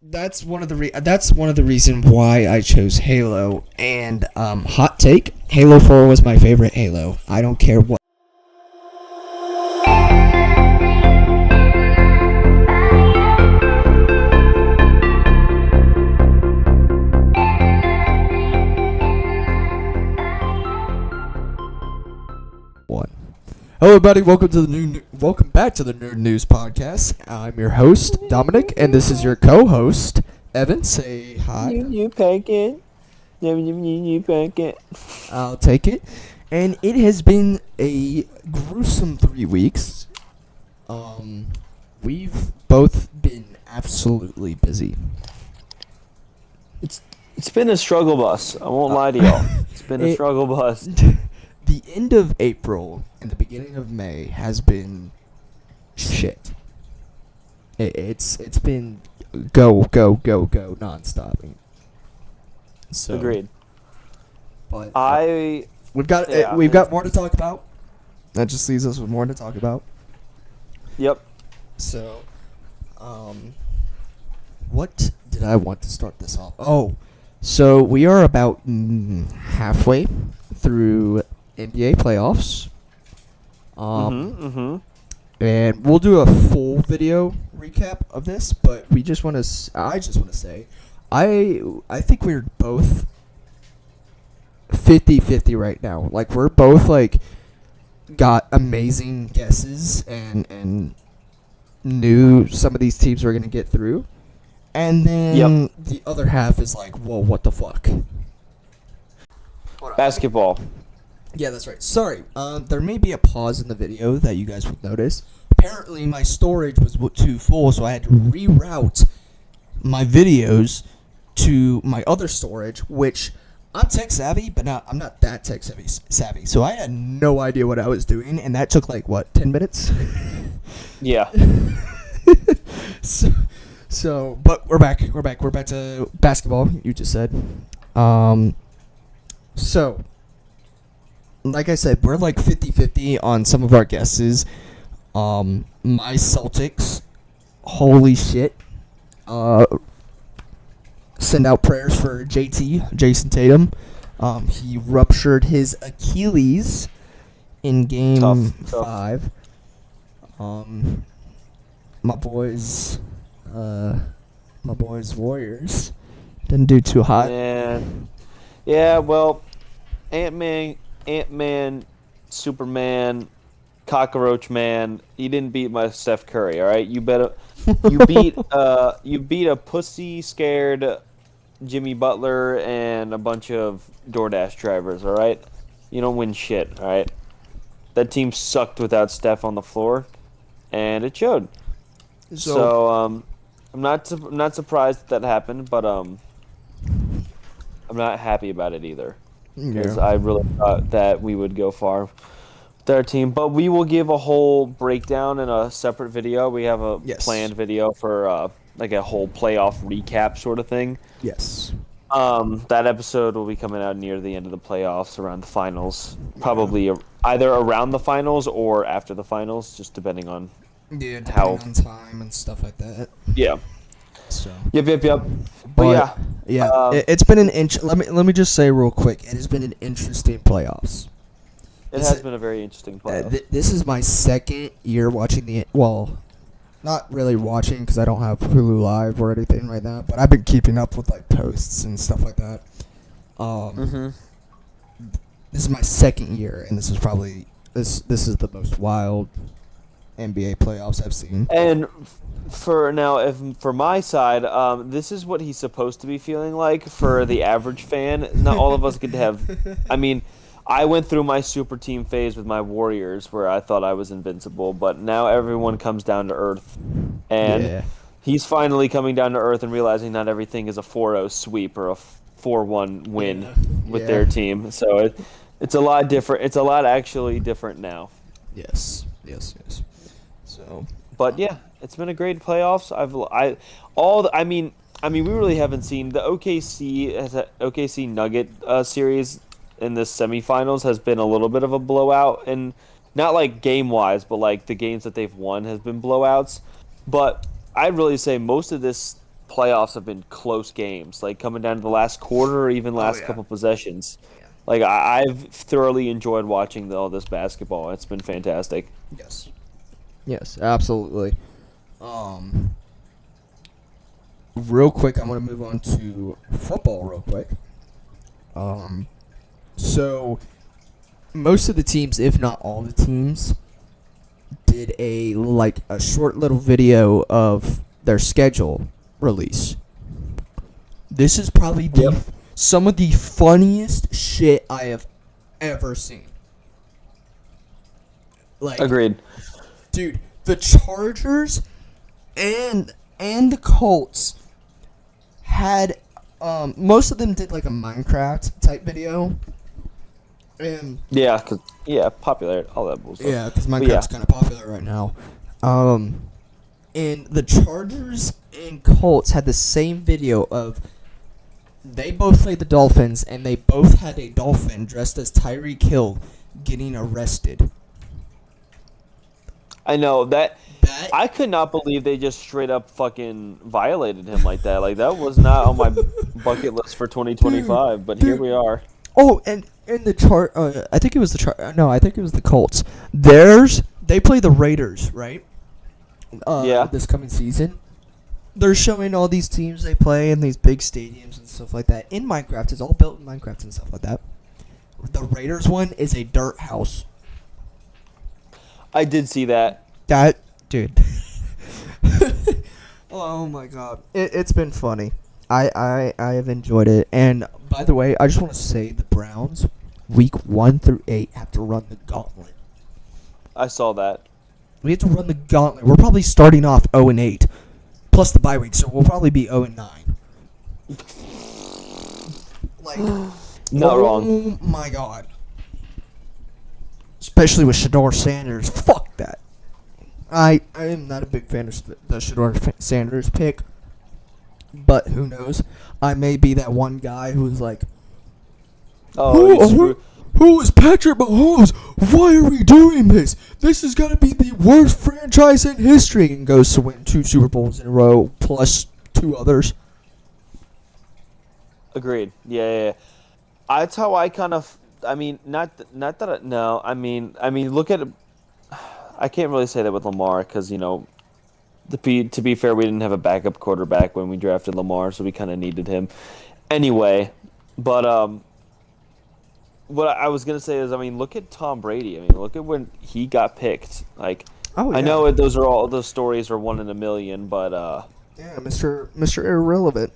That's one of the reason why I chose Halo. And hot take, Halo 4 was my favorite Halo. I don't care what. What? Hello, everybody. Welcome back to the Nerd News Podcast. I'm your host, Dominic, and this is your co-host, Evan. Say hi. You pancake. You pancake. I'll take it. And it has been a gruesome 3 weeks. We've both been absolutely busy. It's been a struggle bus. I won't lie to y'all. It's been a struggle bus. The end of April and the beginning of May has been shit. It's been go nonstop. So, Agreed. But I we've got more to talk about. That just leaves us with more to talk about. Yep. So, what did I want to start this off? Oh, so we are about halfway through NBA playoffs. And we'll do a full video recap of this, but I just want to say, I think we're both 50-50 right now. Like, we're both, like, got amazing guesses and knew some of these teams were going to get through. And then the other half is like, whoa, what the fuck? Basketball. Yeah, that's right. Sorry, there may be a pause in the video that you guys would notice. Apparently, my storage was too full, so I had to reroute my videos to my other storage, which I'm tech savvy, but I'm not that tech savvy. So I had no idea what I was doing, and that took like, what, 10 minutes? Yeah. So, but we're back. We're back to basketball, you just said. So, like I said, we're like 50-50 on some of our guesses. My Celtics, holy shit. Send out prayers for Jason Tatum. He ruptured his Achilles in game 5. My boys Warriors didn't do too hot. Yeah, well, Ant-Man, Superman, Cockroach Man, you didn't beat my Steph Curry, all right? You beat a pussy scared Jimmy Butler and a bunch of DoorDash drivers, all right? You don't win shit, all right? That team sucked without Steph on the floor, and it showed. So I'm not surprised that happened, but I'm not happy about it either. Because I really thought that we would go far with our team. But we will give a whole breakdown in a separate video. We have a planned video for like a whole playoff recap sort of thing. Yes. That episode will be coming out near the end of the playoffs, around the finals. Probably either around the finals or after the finals, just depending on how on time and stuff like that. Yeah. So. Yep. But yeah. It's been an let me just say real quick, it has been an interesting playoffs. It has been a very interesting playoffs. This is my second year watching not really watching because I don't have Hulu Live or anything right now, but I've been keeping up with like posts and stuff like that. This is my second year, and this is probably this is the most wild NBA playoffs I've seen. And for my side, this is what he's supposed to be feeling like for the average fan. Not all of us get to have. I mean, I went through my super team phase with my Warriors where I thought I was invincible, but now everyone comes down to earth, and he's finally coming down to earth and realizing not everything is a 4-0 sweep or a 4-1 win with their team. So it's a lot different. It's a lot actually different now. Yes. So, but yeah, it's been a great playoffs. We really haven't seen the OKC Nugget series in the semifinals has been a little bit of a blowout, and not like game wise, but like the games that they've won has been blowouts. But I'd really say most of this playoffs have been close games, like coming down to the last quarter or even last yeah. couple possessions. Yeah. Like I've thoroughly enjoyed watching all this basketball. It's been fantastic. Yes. Yes, absolutely. Um, Real quick, I'm gonna move on to football real quick. Um, so most of the teams, if not all the teams, did a short little video of their schedule release. This is probably some of the funniest shit I have ever seen. Like, Agreed. dude, the Chargers and the Colts had most of them did like a Minecraft type video. And Yeah, popular, all that bullshit. yeah, because But Minecraft's kind of popular right now. And the Chargers and Colts had the same video of they both played the Dolphins, and they both had a dolphin dressed as Tyreek Hill getting arrested. I know that. That I could not believe they just straight up fucking violated him like that. Like that was not on my bucket list for 2025, but here dude. we are. Oh, and the chart. I think it was the chart. No, I think it was the Colts. They play the Raiders, right? Yeah. This coming season, they're showing all these teams they play in these big stadiums and stuff like that. In Minecraft, it's all built in Minecraft and stuff like that. The Raiders one is a dirt house. I did see that. That dude. Oh my god, it's been funny. I have enjoyed it. And by the way, I just want to say the Browns, week 1 through 8, have to run the gauntlet. I saw that. We have to run the gauntlet. We're probably starting off 0-8, plus the bye week, so we'll probably be 0-9. Like, Not wrong. Oh my god. Especially with Shador Sanders. Fuck that. I am not a big fan of the Shador Sanders pick, but who knows? I may be that one guy who's like, who is Patrick Mahomes? Why are we doing this? This is gonna be the worst franchise in history, and goes to win 2 Super Bowls in a row plus 2 others. Agreed. Yeah. That's how I kind of. I mean, not that. No, I mean, look at. I can't really say that with Lamar because to be fair, we didn't have a backup quarterback when we drafted Lamar, so we kind of needed him anyway. But what I was gonna say is, look at Tom Brady. Look at when he got picked. Like, Oh yeah. I know those stories are 1 in a million, but Yeah, Mr. Irrelevant.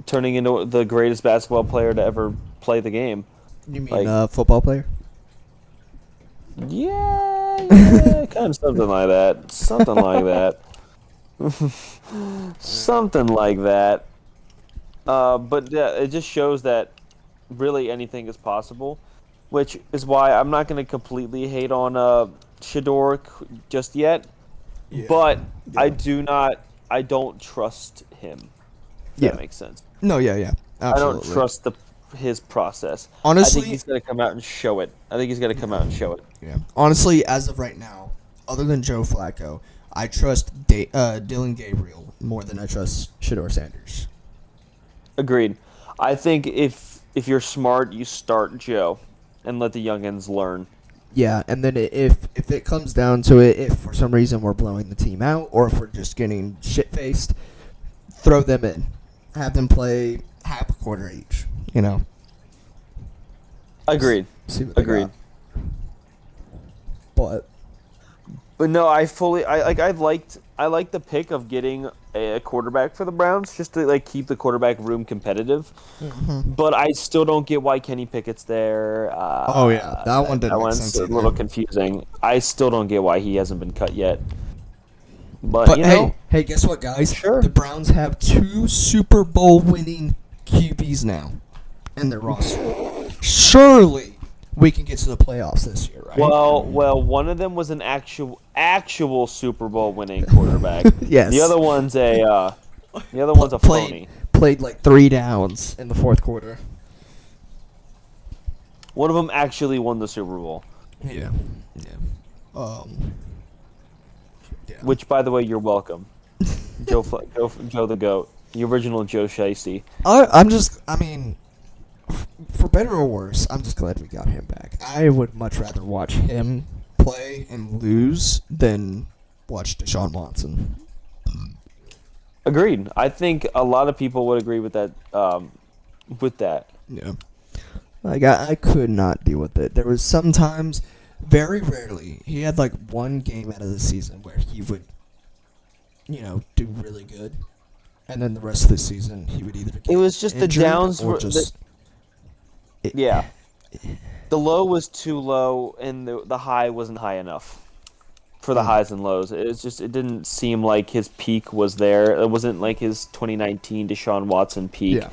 turning into the greatest basketball player to ever play the game. You mean football player? Yeah, kind of something like that. Something like that. Something like that. But yeah, it just shows that really anything is possible, which is why I'm not going to completely hate on Shador just yet. Yeah. But Yeah. I don't trust him. If Yeah. that makes sense. No, yeah. Absolutely. I don't trust his process. Honestly, I think he's going to come out and show it. Yeah. Honestly, as of right now, other than Joe Flacco, I trust Dylan Gabriel more than I trust Shador Sanders. Agreed. I think if you're smart, you start Joe and let the youngins learn. Yeah, and then if it comes down to it, if for some reason we're blowing the team out or if we're just getting shit-faced, throw them in. Have them play half a quarter each, Agreed. See what they Agreed. got. But no, I liked the pick of getting a quarterback for the Browns just to keep the quarterback room competitive. Mm-hmm. But I still don't get why Kenny Pickett's there. Oh yeah, that one didn't make sense a either. little confusing. I still don't get why he hasn't been cut yet. But hey, guess what, guys? Sure. The Browns have 2 Super Bowl winning QBs now in their roster. Surely we can get to the playoffs this year, right? Well, one of them was an actual Super Bowl winning quarterback. Yes. The other one's a phony. Played like 3 downs in the fourth quarter. One of them actually won the Super Bowl. Yeah. Yeah. Which, by the way, you're welcome. Joe the Goat. The original Joe Shiesty. I mean, for better or worse, I'm just glad we got him back. I would much rather watch him play and lose than watch Deshaun Watson. Agreed. I think a lot of people would agree with that. With that. Yeah. Like, I could not deal with it. There was sometimes, very rarely, he had like one game out of the season where he would, do really good. And then the rest of the season, he would either get It was just the injured downs or were just... yeah. The low was too low, and the high wasn't high enough for the highs and lows. It didn't seem like his peak was there. It wasn't like his 2019 Deshaun Watson peak. Yeah.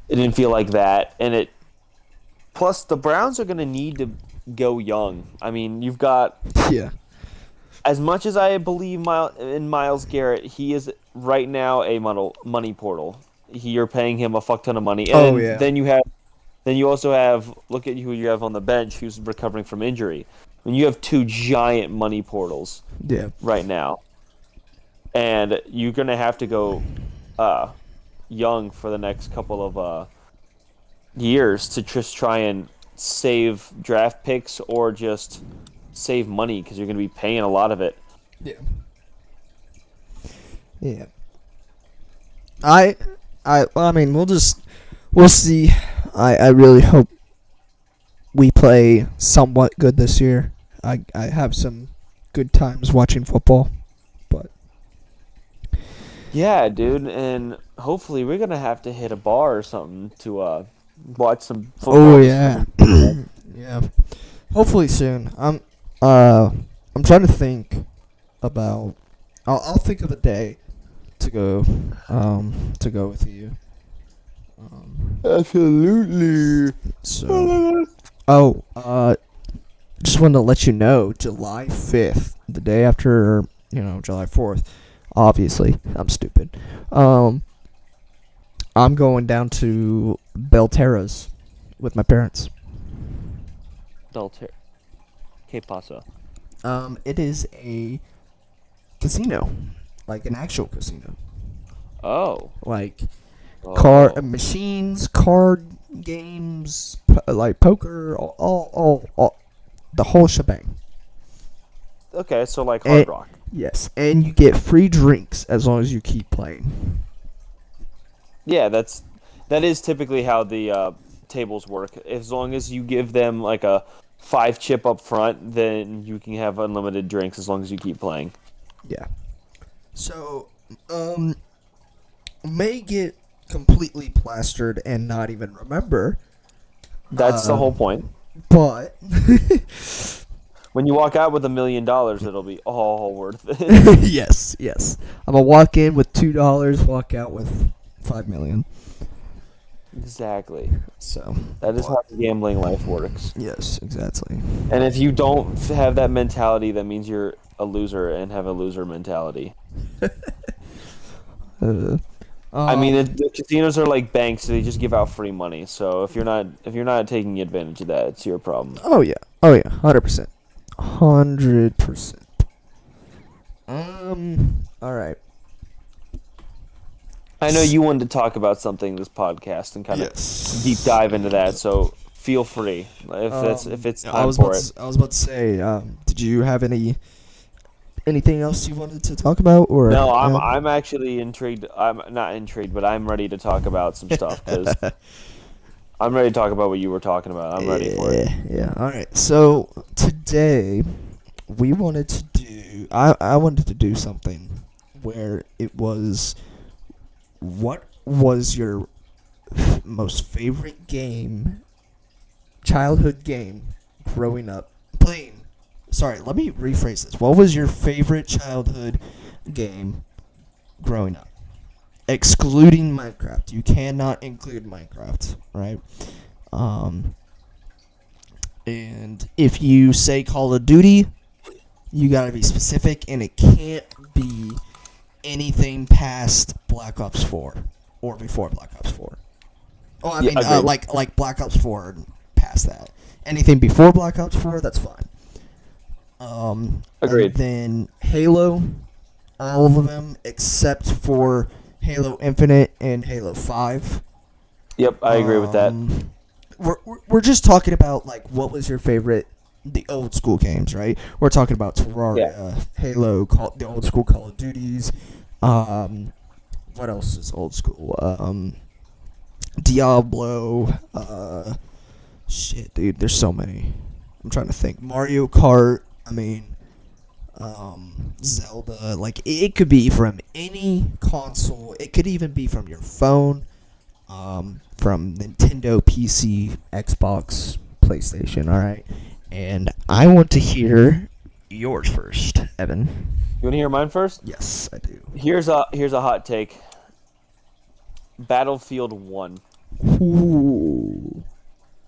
It didn't feel like that, and it. Plus, the Browns are going to need to go young. I mean, you've got. Yeah. As much as I believe in Myles Garrett, he is right now a money portal. You're paying him a fuck ton of money, and yeah. then you also have, look at who you have on the bench who's recovering from injury. I mean, you have two giant money portals right now. And you're going to have to go young for the next couple of years to just try and save draft picks or just save money because you're going to be paying a lot of it. Yeah. Yeah. I mean, we'll see. I really hope we play somewhat good this year. I have some good times watching football, but yeah, dude, and hopefully we're gonna have to hit a bar or something to watch some football. Oh yeah, yeah. Hopefully soon. I'm trying to think about. I'll think of a day to go with you. Absolutely. So, just wanted to let you know, July 5th, the day after, July 4th, obviously, I'm stupid. I'm going down to Belterra's with my parents. Belterra. Que pasa? It is a casino, like an actual casino. Oh. Like Oh. machines, card games, like poker, all the whole shebang. Okay, so like Hard Rock. Yes, and you get free drinks as long as you keep playing. Yeah, that is typically how the tables work. As long as you give them like a 5 chip up front, then you can have unlimited drinks as long as you keep playing. Yeah. So, may get completely plastered and not even remember. That's the whole point. But when you walk out with $1 million, it'll be all worth it. yes. I'm gonna walk in with $2, walk out with $5 million. Exactly. So that is how the gambling life works. Yes, exactly. And if you don't have that mentality, that means you're a loser and have a loser mentality. I mean, the casinos are like banks; so they just give out free money. So if you're not taking advantage of that, it's your problem. Oh yeah, 100%. 100%. All right. I know you wanted to talk about something this podcast and kind of deep dive into that. So feel free if it's time for it. I was about to say, did you have anything else you wanted to talk about, or no? I'm actually intrigued. I'm not intrigued, but I'm ready to talk about some stuff because I'm ready to talk about what you were talking about. I'm ready for it. Yeah. All right. So today we wanted to do. I wanted to do something where it was. What was your most favorite game, childhood game, growing up playing? Sorry, let me rephrase this. What was your favorite childhood game growing up? Excluding Minecraft. You cannot include Minecraft, right? And if you say Call of Duty, you gotta be specific, and it can't be anything past Black Ops 4 or before Black Ops 4. Oh, I mean, like Black Ops 4 and past that. Anything before Black Ops 4, that's fine. And Agreed. then Halo, all of them except for Halo Infinite and Halo 5. Yep, I agree with that. We're just talking about like what was your favorite, the old school games, right? We're talking about Yeah. Terraria, Halo, the old school Call of Duties. Um, what else is old school? Diablo. Shit, dude. There's so many. I'm trying to think. Mario Kart. I mean, Zelda. Like it could be from any console. It could even be from your phone. From Nintendo, PC, Xbox, PlayStation. All right, and I want to hear yours first, Evan. You want to hear mine first? Yes, I do. Here's a hot take. Battlefield 1. Ooh.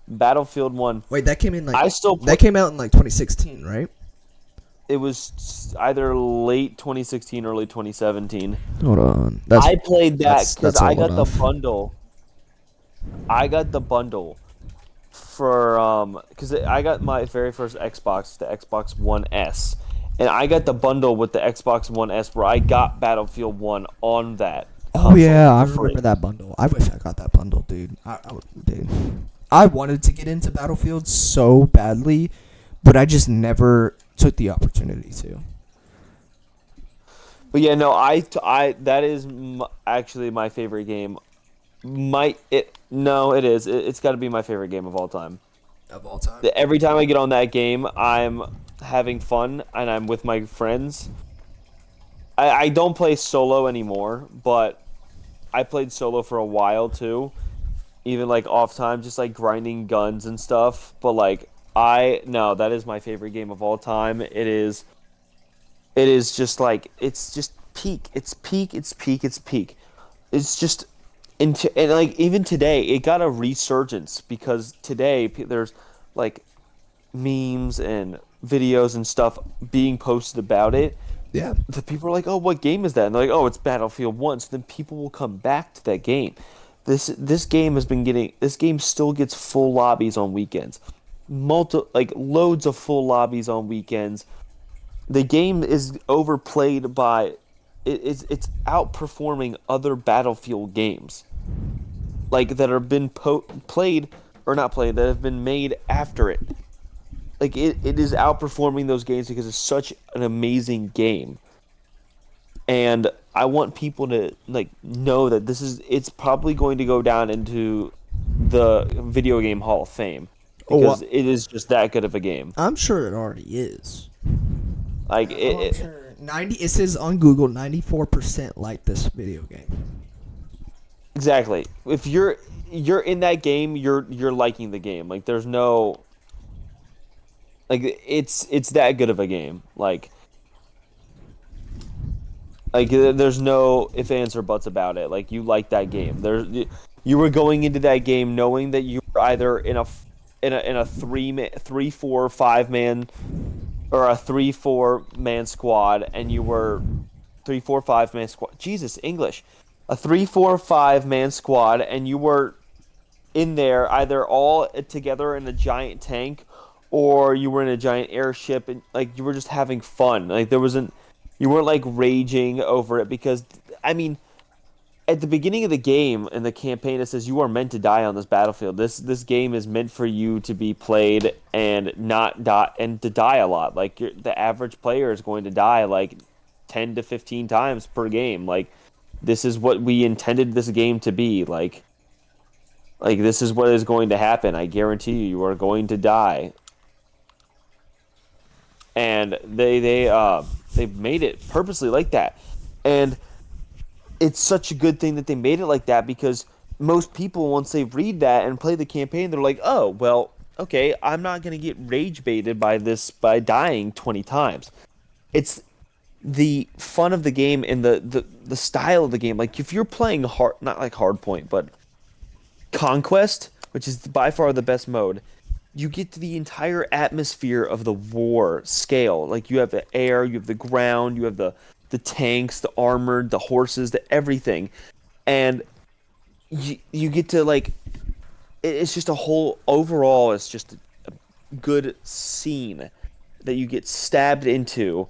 Battlefield 1. Wait, that came in like I still play. that came out in like 2016, right? It was either late 2016, early 2017. Hold on. I played that because that's I old got the enough. bundle. I got the bundle for because I got my very first Xbox, the Xbox One S, and I got the bundle with the Xbox One S where I got Battlefield 1 on that Oh console yeah, I for free. remember that bundle. I wish I got that bundle, dude. Dude. I wanted to get into Battlefield so badly, but I just never took the opportunity to. But yeah, no, I that is actually my favorite game. Might it? No, it is. It's got to be my favorite game of all time. Of all time. Every time I get on that game, I'm having fun and I'm with my friends. I don't play solo anymore, but I played solo for a while too. Even like off time, just like grinding guns and stuff. But like I no, that is my favorite game of all time. It is just like it's just peak. It's peak. It's peak. It's peak. It's just and like even today, it got a resurgence because today there's like memes and videos and stuff being posted about it. Yeah. The people are like, "Oh, what game is that?" And they're like, "Oh, it's Battlefield 1." So then people will come back to that game. This game has been getting this game still gets full lobbies on weekends. Like loads of full lobbies on weekends. The game is overplayed by it's outperforming other Battlefield games like that have been played or not played that have been made after it. Like it is outperforming those games because it's such an amazing game. And I want people to like know that it's probably going to go down into the video game Hall of Fame Oh, because it is just that good of a game. I'm sure it already is. Like I'm sure 90. It says on Google 94% like this video game. exactly. If you're in that game, you're liking the game. Like there's no like it's that good of a game. Like there's no ifs, ands, or buts about it. Like you like that game. You were going into that game knowing that you were either in a three, four, 5 man or a 3-4 man squad, and you were 3-4-5 man squad. Jesus, English, a 3-4-5 man squad, and you were in there either all together in a giant tank or you were in a giant airship and like you were just having fun. Like there wasn't you weren't like raging over it because I mean at the beginning of the game in the campaign it says you are meant to die on this battlefield. This game is meant for you to be played and not die and to die a lot. Like the average player is going to die like 10 to 15 times per game. Like this is what we intended this game to be. Like this is what is going to happen. I guarantee you, you are going to die. And they made it purposely like that. And it's such a good thing that they made it like that because most people once they read that and play the campaign, they're like, "Oh, well, okay, I'm not going to get rage baited by this by dying 20 times." It's the fun of the game and the style of the game. Like if you're playing hard not like hardpoint, but Conquest, which is by far the best mode, you get to the entire atmosphere of the war scale. Like you have the air, you have the ground, you have the tanks, the armored, the horses, the everything, and you get to like it's just a whole overall. It's just a good scene. that you get stabbed into,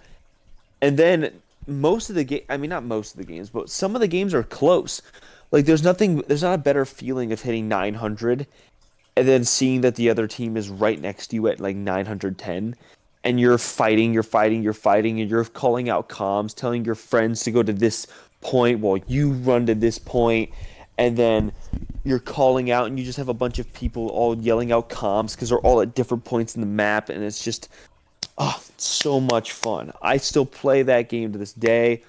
and then most of the game, I mean not most of the games, but some of the games are close. Like there's not a better feeling of hitting 900 and then seeing that the other team is right next to you at like 910 and you're fighting and you're calling out comms, telling your friends to go to this point while you run to this point, and then you're calling out and you just have a bunch of people all yelling out comms because they're all at different points in the map, and it's just so much fun. I still play that game to this day.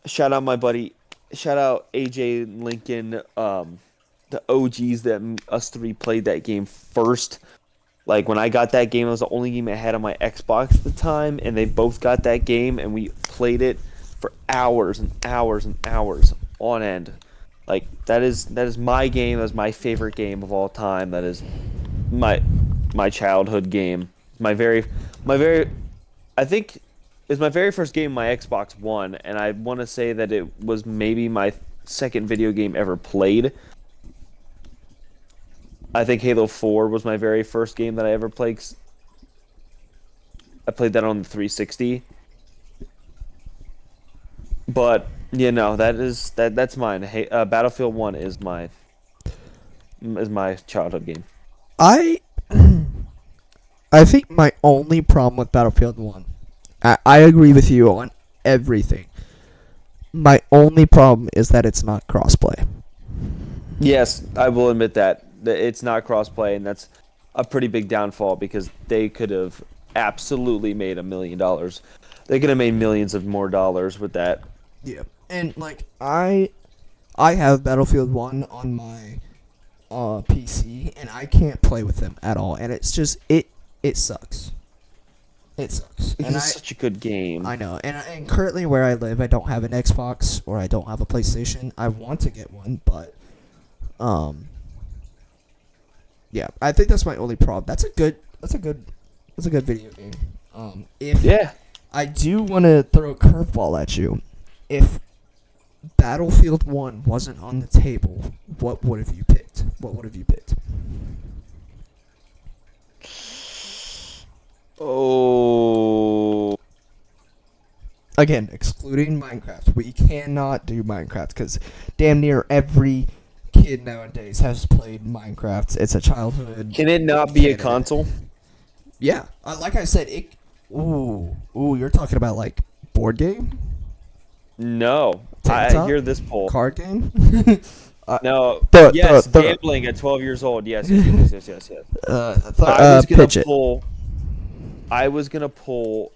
Shout out my buddy, shout out AJ Lincoln, the OGs that us three played that game first. Like when I got that game, it was the only game I had on my Xbox at the time, and they both got that game, and we played it for hours and hours and hours on end. Like that is my game. That's my favorite game of all time. That is my childhood game. My very I think it's my very first game on my Xbox One, and I want to say that it was maybe my second video game ever played. I think Halo 4 was my very first game that I ever played. I played that on the 360. But that's mine. Hey, Battlefield 1 is my childhood game. I think my only problem with Battlefield 1, I agree with you on everything. My only problem is that it's not crossplay. Yes, I will admit that it's not crossplay, and that's a pretty big downfall because they could have absolutely made $1 million. They could have made millions of more dollars with that. Yeah, and like I have Battlefield 1 on my PC, and I can't play with them at all, and it's just it sucks. It sucks. It's such a good game. I know, and currently where I live, I don't have an Xbox or I don't have a PlayStation. I want to get one, but yeah, I think that's my only problem. That's a good video game. I do want to throw a curveball at you. If Battlefield 1 wasn't on the table, what would have you picked? Oh. Again, excluding Minecraft. We cannot do Minecraft because damn near every kid nowadays has played Minecraft. It's a childhood. Can it not be a console? Yeah. Like I said, it. Ooh, you're talking about like board game? No. Tabletop? I hear this poll. Card game? No. The Gambling at 12 years old. Yes. Pitch it. I was gonna pull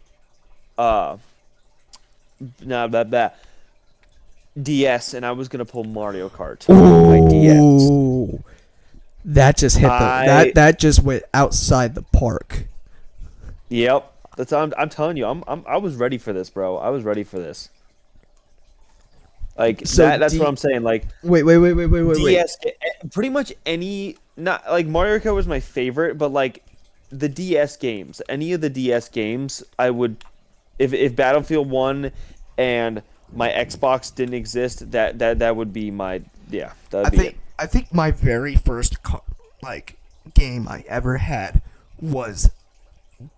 DS, and I was gonna pull Mario Kart on my DS. That just hit that just went outside the park. Yep. I'm telling you, I was ready for this, bro. I was ready for this. Like So that's what I'm saying. Like wait. DS, pretty much any, not like Mario Kart was my favorite, but like the DS games, any of the DS games, I would, if Battlefield 1 and my Xbox didn't exist, that would be my, yeah. I think my very first game I ever had was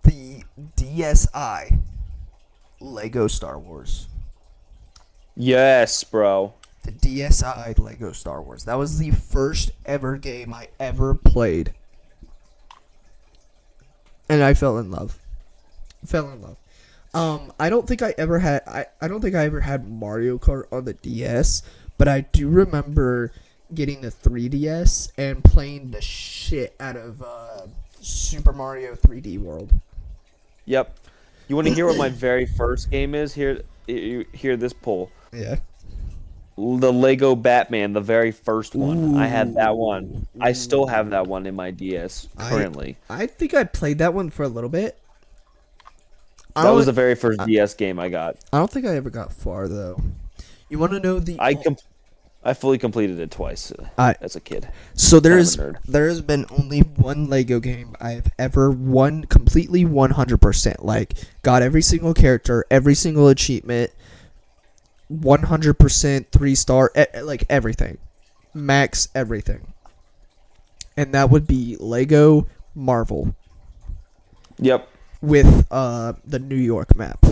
the DSi Lego Star Wars. Yes, bro. The DSi Lego Star Wars. That was the first ever game I ever played. And I fell in love. I don't think I ever had Mario Kart on the DS, but I do remember getting the 3DS and playing the shit out of Super Mario 3D World. Yep. You want to hear what my very first game is? Hear this poll. Yeah. The Lego Batman, the very first one. Ooh. I had that one. I still have that one in my DS currently. I think I played that one for a little bit. That was the very first DS game I got. I don't think I ever got far though. You want to know the? I fully completed it twice as a kid. So there has been only one Lego game I've ever won completely 100%. Like got every single character, every single achievement, 100% 3-star, like everything, max everything. And that would be Lego Marvel. Yep. with the New York map.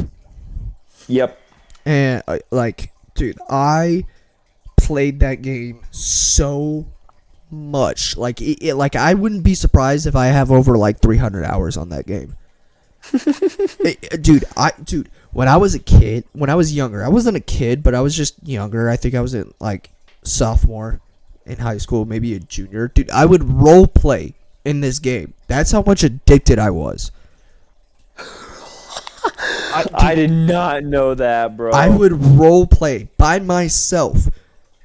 Yep. And like, dude, I played that game so much. Like, like I wouldn't be surprised if I have over like 300 hours on that game. Dude, when I was a kid, when I was younger, I wasn't a kid, but I was just younger. I think I was in like sophomore in high school, maybe a junior. Dude, I would role play in this game. That's how much addicted I was. I did not know that, bro. I would role play by myself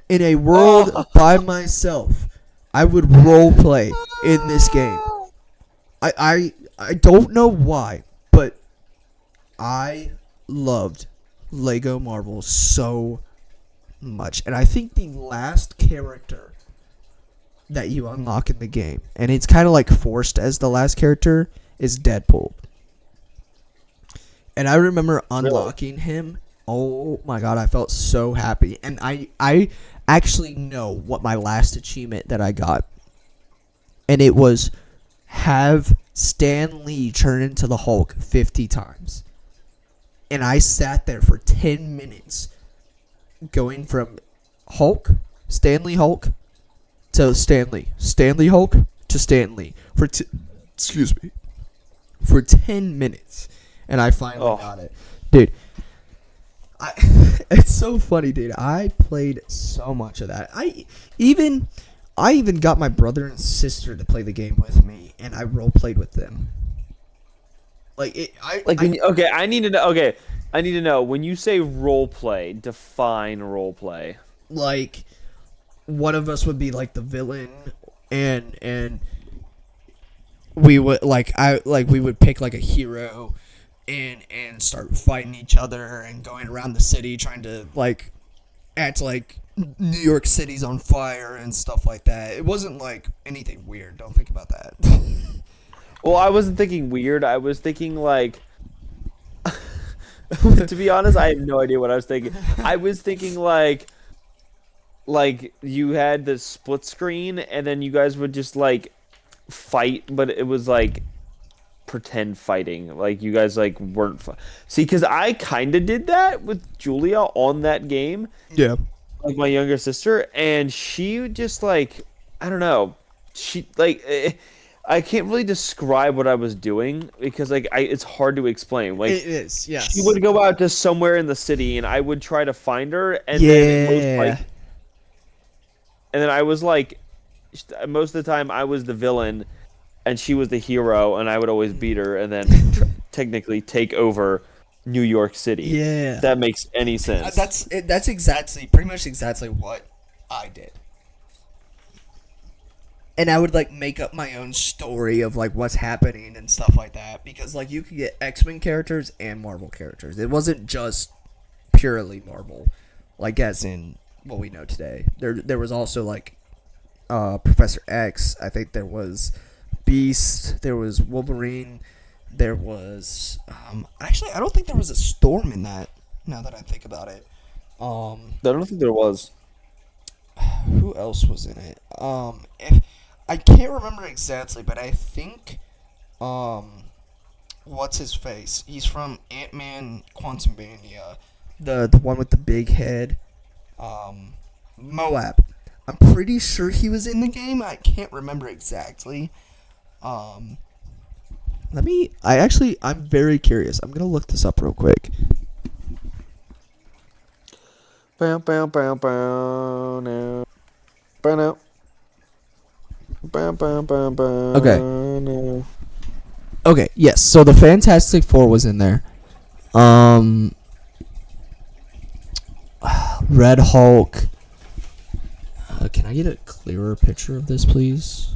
in a world by myself. I would role play in this game. I don't know why, but I loved Lego Marvel so much. And I think the last character that you unlock in the game, and it's kind of like forced as the last character, is Deadpool. And I remember unlocking him. Oh my god, I felt so happy. And I actually know what my last achievement that I got. And it was have Stan Lee turn into the Hulk 50 times. And I sat there for 10 minutes going from Stanley Hulk to Stanley Hulk to Stanley for 10 minutes. And I finally got it. Dude, it's so funny, dude. I played so much of that. I even got my brother and sister to play the game with me, and I role played with them. I need to know when you say role play, define role play. Like, one of us would be like the villain, and we would we would pick like a hero. And start fighting each other and going around the city trying to like act like New York City's on fire and stuff like that. It wasn't like anything weird. Don't think about that. Well, I wasn't thinking weird. I was thinking like to be honest, I have no idea what I was thinking. I was thinking like you had the split screen and then you guys would just like fight, but it was like pretend fighting, like you guys like weren't see, because I kind of did that with Julia on that game, like my younger sister, and she just like, I don't know, she like I can't really describe what I was doing because like it's hard to explain. Like, it is, yes. She would go out to somewhere in the city and I would try to find her, and then it was like, and then I was like, most of the time I was the villain and she was the hero, and I would always beat her, and then technically take over New York City. Yeah, if that makes any sense. That's pretty much exactly what I did. And I would like make up my own story of like what's happening and stuff like that, because like you could get X-Men characters and Marvel characters. It wasn't just purely Marvel, like as in what we know today. There was also like Professor X. I think there was Beast, there was Wolverine, there was actually I don't think there was a Storm in that, now that I think about it. I don't think there was. Who else was in it? I can't remember exactly, but I think what's his face? He's from Ant-Man Quantumania, the one with the big head. Moab. I'm pretty sure he was in the game. I can't remember exactly. I'm very curious. I'm gonna look this up real quick. Bow, bow, bow, bow, now. Bow, now. Bow, bow, bow, bow, okay. now. Okay, yes. So the Fantastic Four was in there. Red Hulk. Can I get a clearer picture of this, please?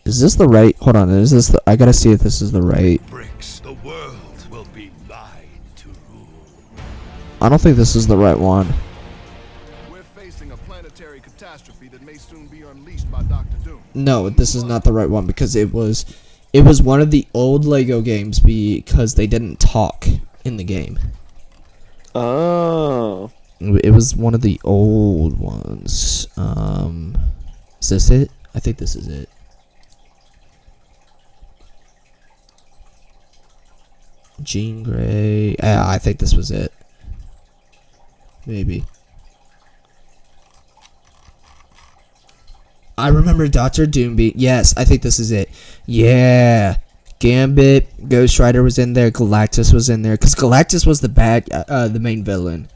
Is this the right? Hold on. Is this the? I gotta see if this is the right. Bricks, the world will be lied to. I don't think this is the right one. We're facing a planetary catastrophe that may soon be unleashed by Dr. Doom. No, this is not the right one because it was one of the old Lego games because they didn't talk in the game. Oh. It was one of the old ones. Is this it? I think this is it. Jean Grey. I think this was it. Maybe. I remember Dr. Doomby. Yes, I think this is it. Yeah. Gambit, Ghost Rider was in there. Galactus was in there. Because Galactus was the main villain.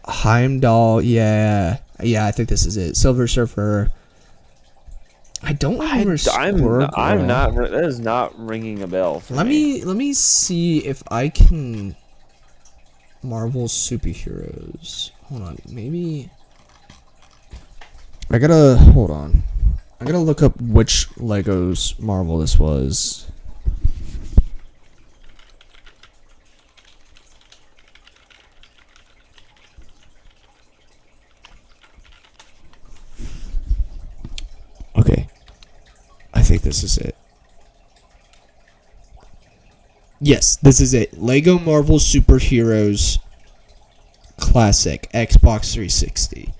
Heimdall, yeah. Yeah, I think this is it. Silver Surfer. I don't remember. I'm not. That is not ringing a bell for me. Let me see if I can. Marvel superheroes. Hold on, maybe. Hold on. I gotta look up which Legos Marvel this was. Okay. I think this is it. Yes, this is it. Lego Marvel Superheroes Classic Xbox 360.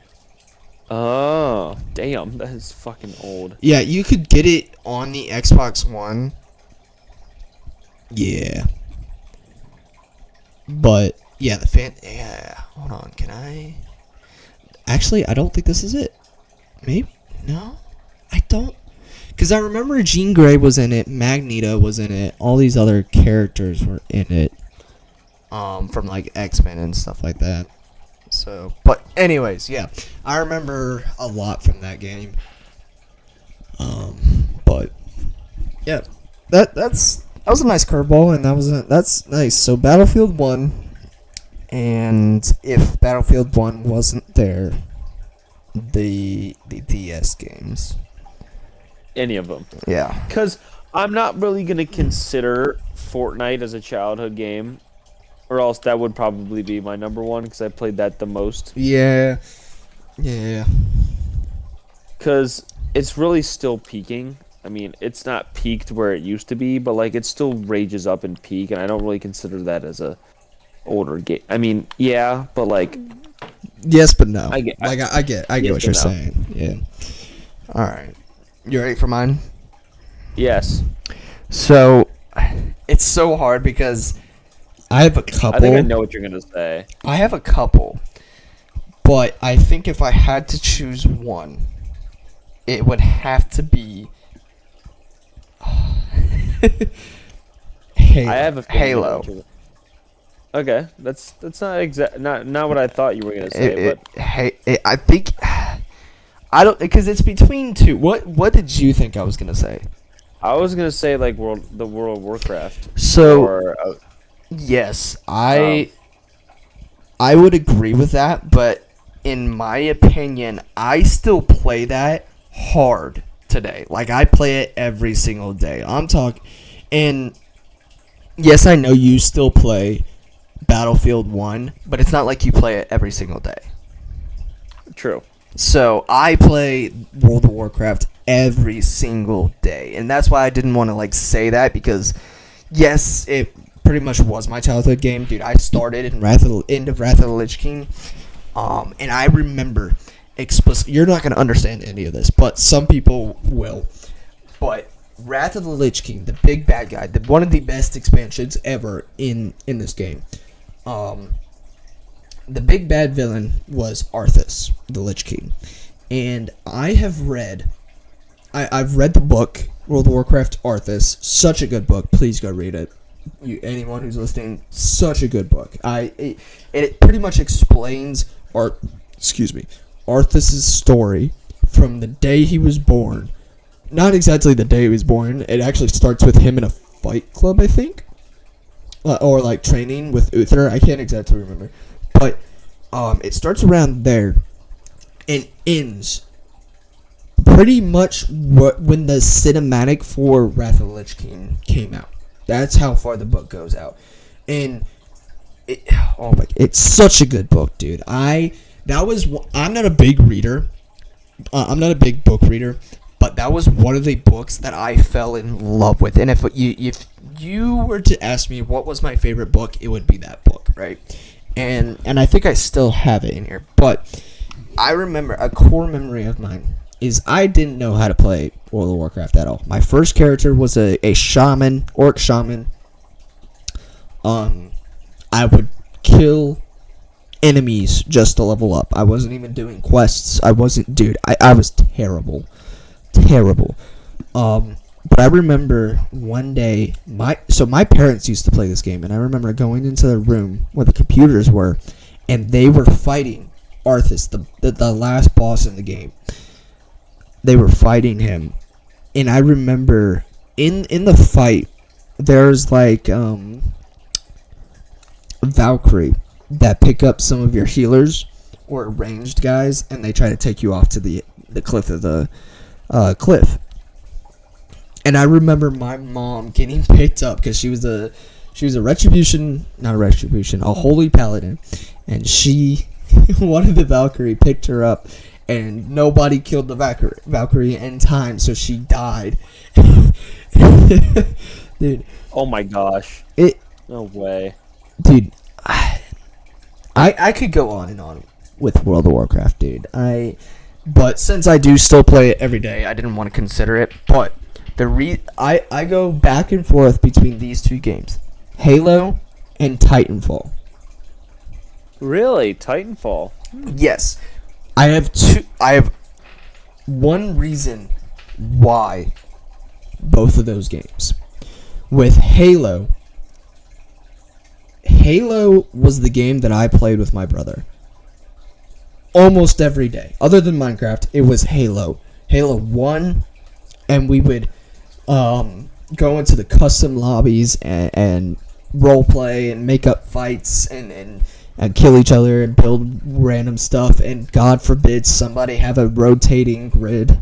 Oh, damn. That is fucking old. Yeah, you could get it on the Xbox One. Yeah. But, yeah, yeah, hold on, can I? Actually, I don't think this is it. Maybe? No? I don't. Because I remember Jean Grey was in it, Magneto was in it, all these other characters were in it. From, like, X-Men and stuff like that. So, but anyways, yeah. I remember a lot from that game. But, yeah. That was a nice curveball, and that's nice. So, Battlefield 1, and if Battlefield 1 wasn't there, the DS games. Any of them. Yeah. Because I'm not really going to consider Fortnite as a childhood game, or else that would probably be my number one, because I played that the most. Yeah. Yeah. Because it's really still peaking. I mean, it's not peaked where it used to be, but like it still rages up and peak, and I don't really consider that as a older game. I mean, yeah, but like... Yes, but no. I get what you're saying. Yeah. All right. You ready for mine? Yes. So, it's so hard because I have a couple. I think I know what you're going to say. I have a couple. But I think if I had to choose one, it would have to be Halo. I have a Halo. Okay, that's not what I thought you were going to say, I think I don't, because it's between two. What did you think I was gonna say? I was gonna say like World of Warcraft. So or, yes, I would agree with that, but in my opinion, I still play that hard today. Like I play it every single day. I'm talking, and yes, I know you still play Battlefield 1, but it's not like you play it every single day. True. So I play World of Warcraft every single day, and that's why I didn't want to like say that, because yes, it pretty much was my childhood game, dude. I started in end of Wrath of the Lich King, and I remember explicitly. You're not gonna understand any of this, but some people will. But Wrath of the Lich King, the big bad guy, one of the best expansions ever in this game. The big bad villain was Arthas, the Lich King. And I've read the book, World of Warcraft Arthas. Such a good book. Please go read it. Anyone who's listening, such a good book. It pretty much explains Arthas' story from the day he was born. Not exactly the day he was born. It actually starts with him in a fight club, I think. Or like training with Uther. I can't exactly remember. But it starts around there and ends pretty much when the cinematic for Wrath of the Lich King came out. That's how far the book goes out. And it's such a good book, dude. I'm not a big reader. I'm not a big book reader, but that was one of the books that I fell in love with. And if you were to ask me what was my favorite book, it would be that book, right? And I think I still have it in here. But I remember a core memory of mine is I didn't know how to play World of Warcraft at all. My first character was a shaman, orc shaman. I would kill enemies just to level up. I wasn't even doing quests. I was terrible. But I remember one day, my parents used to play this game, and I remember going into the room where the computers were, and they were fighting Arthas, the last boss in the game. They were fighting him, and I remember in the fight, there's like Valkyrie that pick up some of your healers or ranged guys, and they try to take you off to the cliff of the cliff. And I remember my mom getting picked up because she was a holy paladin, and she one of the Valkyrie picked her up, and nobody killed the Valkyrie in time, so she died. Dude. Oh my gosh. No way. Dude, I could go on and on with World of Warcraft, dude. But since I do still play it every day, I didn't want to consider it. But I go back and forth between these two games, Halo and Titanfall. Really? Titanfall? Yes. I have one reason why both of those games. With Halo was the game that I played with my brother almost every day. Other than Minecraft, it was Halo 1, and we would go into the custom lobbies and role play and make up fights and kill each other and build random stuff, and God forbid somebody have a rotating grid.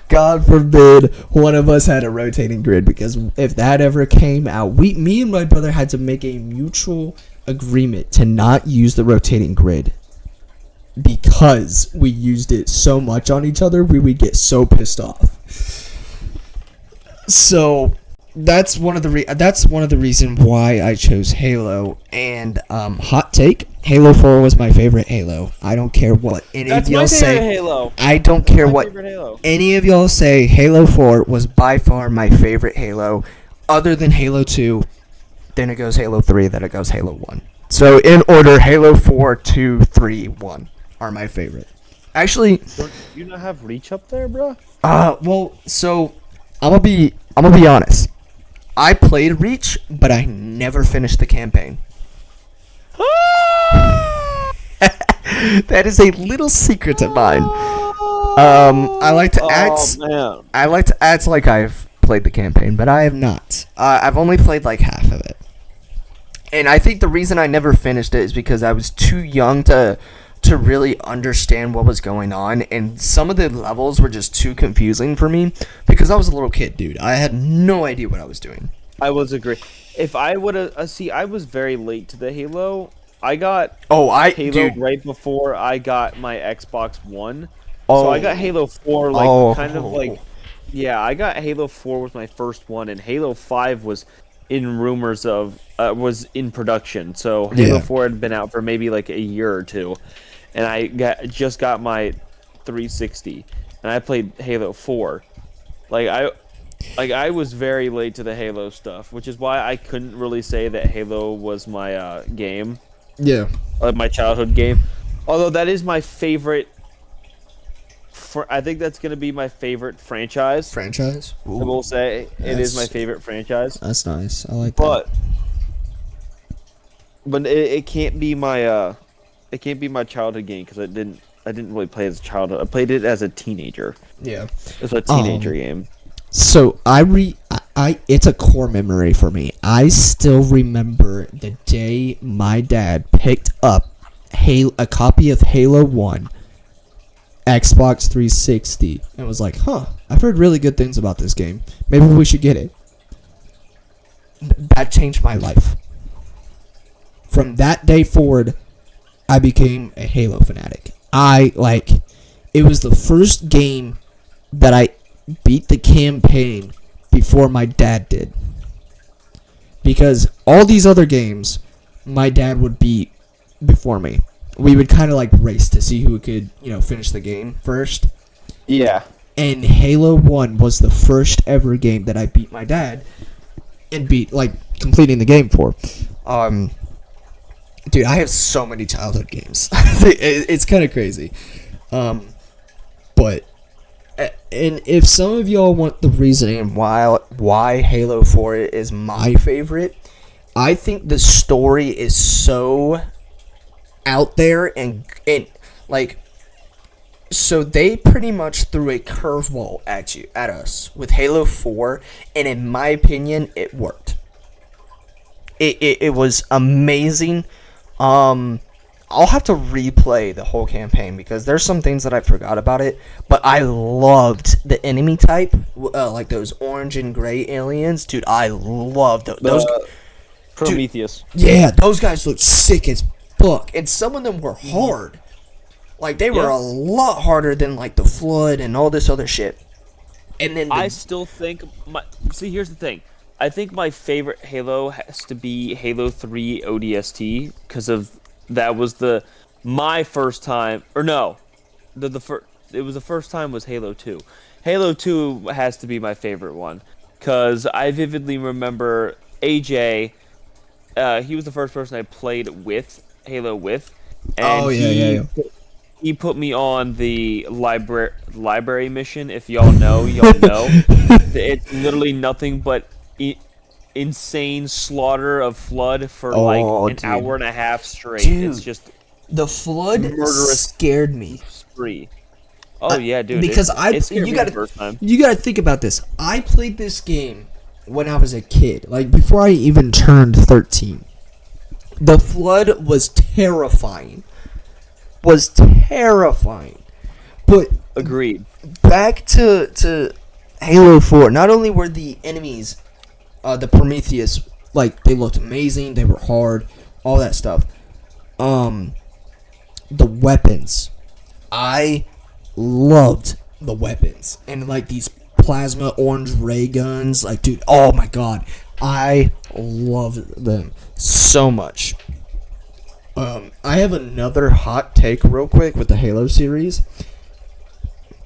God forbid one of us had a rotating grid, because if that ever came out, me and my brother had to make a mutual agreement to not use the rotating grid, because we used it so much on each other, we would get so pissed off. So that's one of the reasons why I chose Halo. And hot take, Halo 4 was my favorite Halo. I don't care what any of y'all say. Halo. I don't care what any of y'all say. Halo 4 was by far my favorite Halo, other than Halo 2. Then it goes Halo 3. Then it goes Halo 1. So in order, Halo 4, 2, 3, 1 are my favorite. Actually, do you not have Reach up there, bro? Well, so I'm gonna be honest. I played Reach, but I never finished the campaign. That is a little secret of mine. I like to act like I've played the campaign, but I have not. I've only played like half of it. And I think the reason I never finished it is because I was too young to really understand what was going on, and some of the levels were just too confusing for me because I was a little kid, dude. I had no idea what I was doing. I was agree. If I would have I was very late to the Halo. I got Halo right before I got my Xbox One. So I got Halo 4 I got Halo 4 was my first one, and Halo 5 was in rumors of was in production. So Halo 4 had been out for maybe like a year or two. And I just got my 360, and I played Halo 4. I was very late to the Halo stuff, which is why I couldn't really say that Halo was my game. Yeah. My childhood game. Although that is my favorite. I think that's going to be my favorite franchise. Franchise? Ooh. I will say it is my favorite franchise. That's nice. I like that. But it can't be my it can't be my childhood game because I didn't really play as a child. I played it as a teenager. Yeah. It's a teenager game. So it's a core memory for me. I still remember the day my dad picked up a copy of Halo 1, Xbox 360, and was like, I've heard really good things about this game. Maybe we should get it. That changed my life. From that day forward, I became a Halo fanatic. It was the first game that I beat the campaign before my dad did. Because all these other games, my dad would beat before me. we would kind of like race to see who could, finish the game first. Yeah. And Halo 1 was the first ever game that I beat my dad and completing the game for. Dude, I have so many childhood games. It's kind of crazy. But and if some of y'all want the reasoning why Halo 4 is my favorite, I think the story is so out there and like, so they pretty much threw a curveball at us with Halo 4, and in my opinion, it worked. It was amazing. I'll have to replay the whole campaign because there's some things that I forgot about it, but I loved the enemy type, like those orange and gray aliens. Dude, I loved those. Prometheus. Dude, yeah, those guys looked sick as fuck, and some of them were hard. Like, they were a lot harder than, like, the Flood and all this other shit. And then I still think see, here's the thing. I think my favorite Halo has to be Halo 3 ODST because that was my first time, or no, it was the first time was Halo 2. Halo 2 has to be my favorite one because I vividly remember AJ. He was the first person I played with Halo with, and he put me on the library mission. If y'all know, it's literally nothing but insane slaughter of Flood for an hour and a half straight. Dude, it's just the Flood murderous scared me. Spree. Oh yeah, dude. Because you gotta think about this. I played this game when I was a kid, like before I even turned 13. The Flood was terrifying. But agreed. Back to Halo 4. Not only were the enemies, the Prometheus, like, they looked amazing, they were hard, all that stuff. The weapons. I loved the weapons. And, like, these plasma orange ray guns. Like, dude, oh my god. I loved them so much. I have another hot take real quick with the Halo series.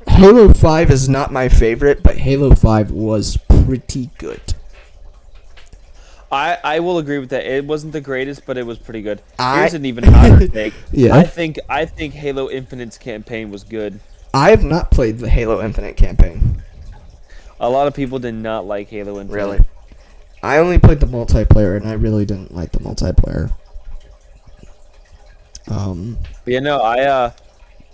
Halo 5 is not my favorite, but Halo 5 was pretty good. I will agree with that. It wasn't the greatest, but it was pretty good. Here's an even hotter take. Yeah. I think Halo Infinite's campaign was good. I have not played the Halo Infinite campaign. A lot of people did not like Halo Infinite. Really? I only played the multiplayer, and I really didn't like the multiplayer. Yeah, no,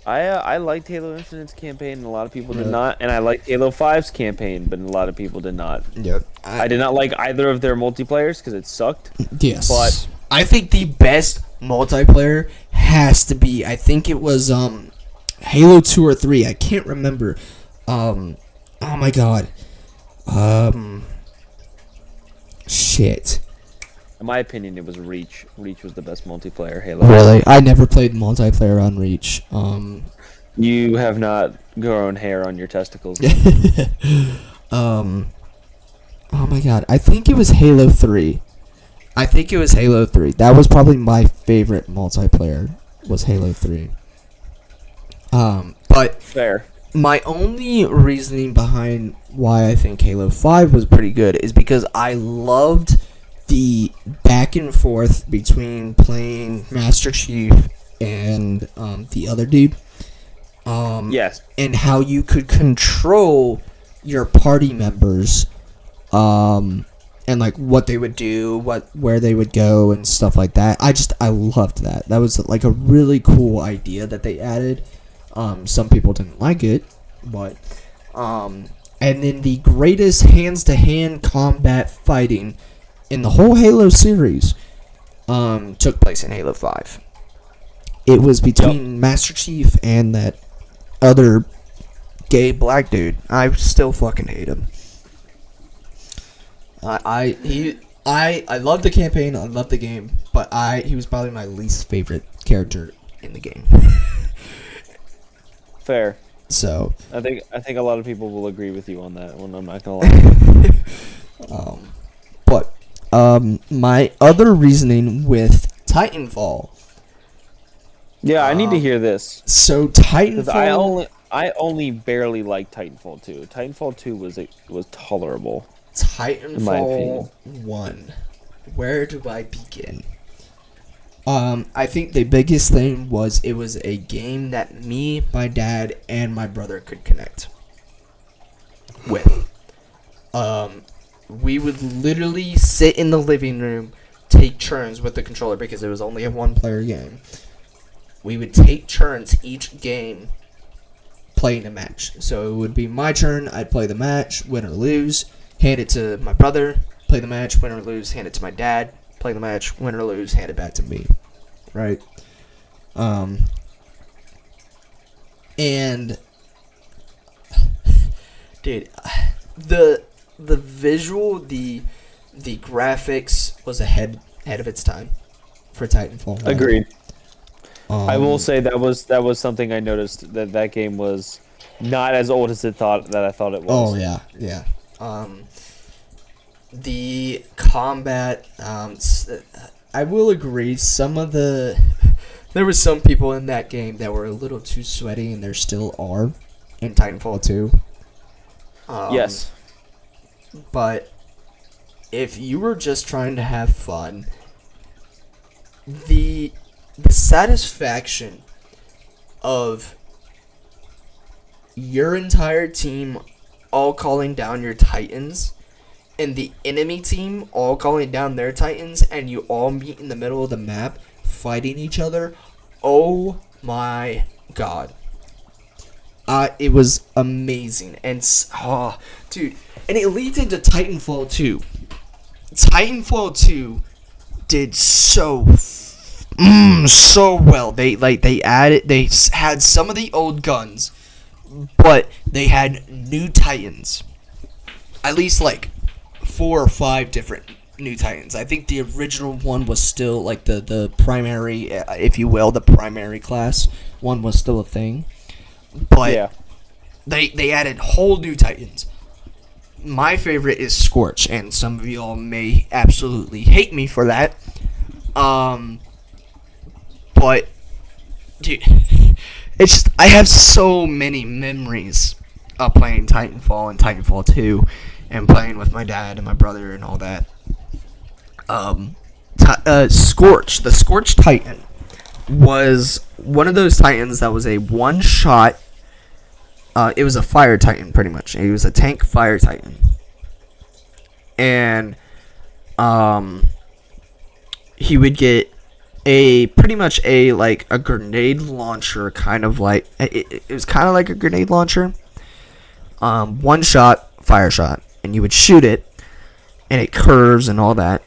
I liked Halo Infinite's campaign, and a lot of people did not. And I liked Halo 5's campaign, but a lot of people did not. Yep. I did not like either of their multiplayers because it sucked. Yes. But I think the best multiplayer has to be, I think it was Halo 2 or 3. I can't remember. Oh my god. Shit. in my opinion, it was Reach. Reach was the best multiplayer Halo. Really? I never played multiplayer on Reach. You have not grown hair on your testicles. Oh my god. I think it was Halo 3. That was probably my favorite multiplayer, was Halo 3. But Fair. my only reasoning behind why I think Halo 5 was pretty good is because I loved the back and forth between playing Master Chief and the other dude. Yes. And how you could control your party members, and like what they would do, where they would go, and stuff like that. I loved that. That was like a really cool idea that they added. Some people didn't like it, but and then the greatest hands-to-hand combat fighting in the whole Halo series took place in Halo 5. It was between Master Chief and that other gay black dude. I still fucking hate him. I love the campaign, I love the game, but he was probably my least favorite character in the game. Fair. So I think a lot of people will agree with you on that one. I'm not gonna lie. But my other reasoning with Titanfall Yeah, I need to hear this. So Because Titanfall. I only barely liked Titanfall 2. Titanfall 2 was tolerable. In my opinion. Titanfall 1. Where do I begin? I think the biggest thing was it was a game that me, my dad, and my brother could connect with. We would literally sit in the living room, take turns with the controller because it was only a one-player game. We would take turns each game playing a match. So it would be my turn, I'd play the match, win or lose, hand it to my brother, play the match, win or lose, hand it to my dad, play the match, win or lose, hand it back to me. Right? And dude, the visual, the graphics was ahead of its time for Titanfall 1. Agreed. I will say that was something I noticed, that game was not as old as I thought it was. Oh yeah. The combat, I will agree. There were some people in that game that were a little too sweaty, and there still are in Titanfall 2. Yes. But if you were just trying to have fun, the satisfaction of your entire team all calling down your Titans and the enemy team all calling down their Titans and you all meet in the middle of the map fighting each other, oh my god. It was amazing. And dude, and it leads into Titanfall 2. Titanfall 2 did so well. They had some of the old guns, but they had new Titans. At least like 4 or 5 different new Titans. I think the original one was still like the primary, if you will, the primary class one was still a thing. But yeah. They added whole new Titans. My favorite is Scorch, and some of y'all may absolutely hate me for that. But dude, it's just, I have so many memories of playing Titanfall and Titanfall 2 and playing with my dad and my brother and all that. Scorch, the Scorch Titan was one of those Titans that was a one-shot. It was a fire Titan, pretty much. He was a tank fire Titan. And he would get pretty much a grenade launcher, kind of like it was kind of like a grenade launcher. One shot, fire shot, and you would shoot it, and it curves and all that.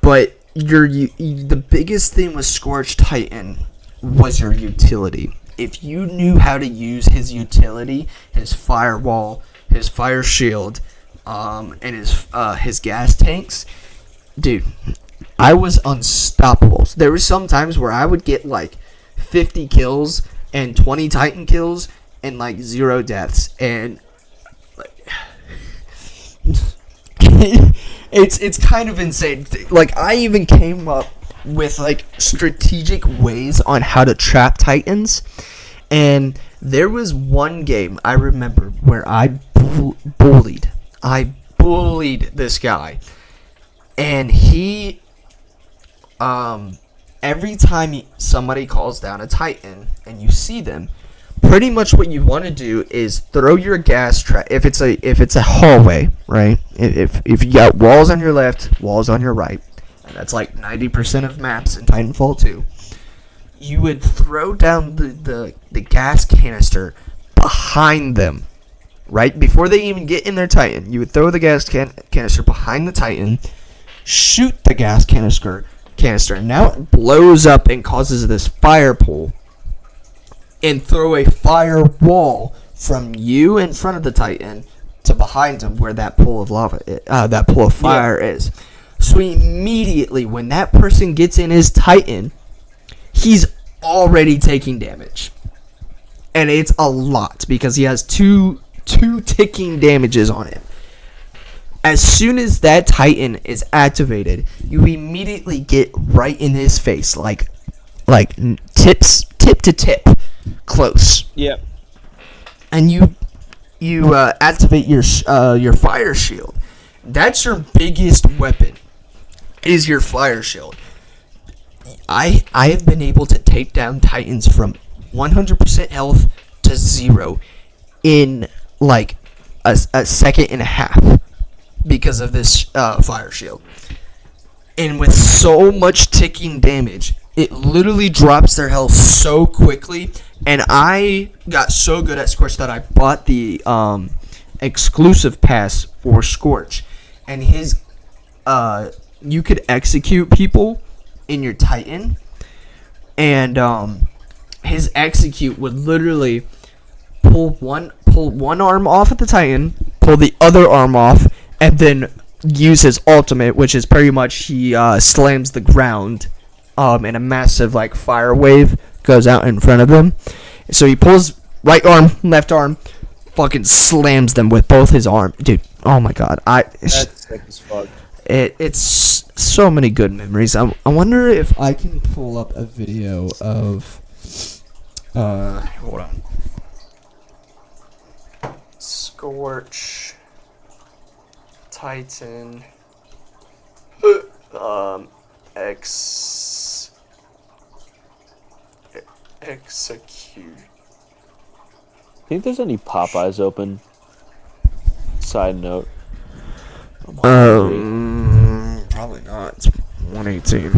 But the biggest thing with Scorch Titan was your utility. If you knew how to use his utility, his firewall, his fire shield, and his gas tanks, dude, I was unstoppable. So there were some times where I would get like 50 kills and 20 Titan kills and like 0 deaths, and like it's kind of insane. Like, I even came up with like strategic ways on how to trap Titans, and there was one game I remember where I bullied this guy, and he every time somebody calls down a Titan and you see them, pretty much what you want to do is throw your gas trap. If it's a hallway, right? If you got walls on your left, walls on your right, and that's like 90% of maps in Titanfall 2, you would throw down the gas canister behind them, right? Before they even get in their Titan, you would throw the gas canister behind the Titan, shoot the gas canister, and now it blows up and causes this fire pool, and throw a firewall from you in front of the Titan to behind him where that pool of lava, that pool of fire is. So immediately when that person gets in his Titan, he's already taking damage. And it's a lot because he has two ticking damages on him. As soon as that Titan is activated, you immediately get right in his face, like tip to tip close. Yep. And you activate your fire shield. That's your biggest weapon. Is your fire shield. I have been able to take down Titans from 100% health to 0 in like a second and a half because of this fire shield. And with so much ticking damage, it literally drops their health so quickly. And I got so good at Scorch that I bought the exclusive pass for Scorch. And his you could execute people in your Titan, and his execute would literally pull one arm off at the Titan, pull the other arm off, and then use his ultimate, which is pretty much he slams the ground, and a massive like fire wave goes out in front of him. So he pulls right arm, left arm, fucking slams them with both his arm, dude. Oh my god, That's sick as fuck. It's so many good memories. I wonder if I can pull up a video of hold on. Scorch Titan execute. Think there's any Popeyes open? Side note. Probably not. It's 118.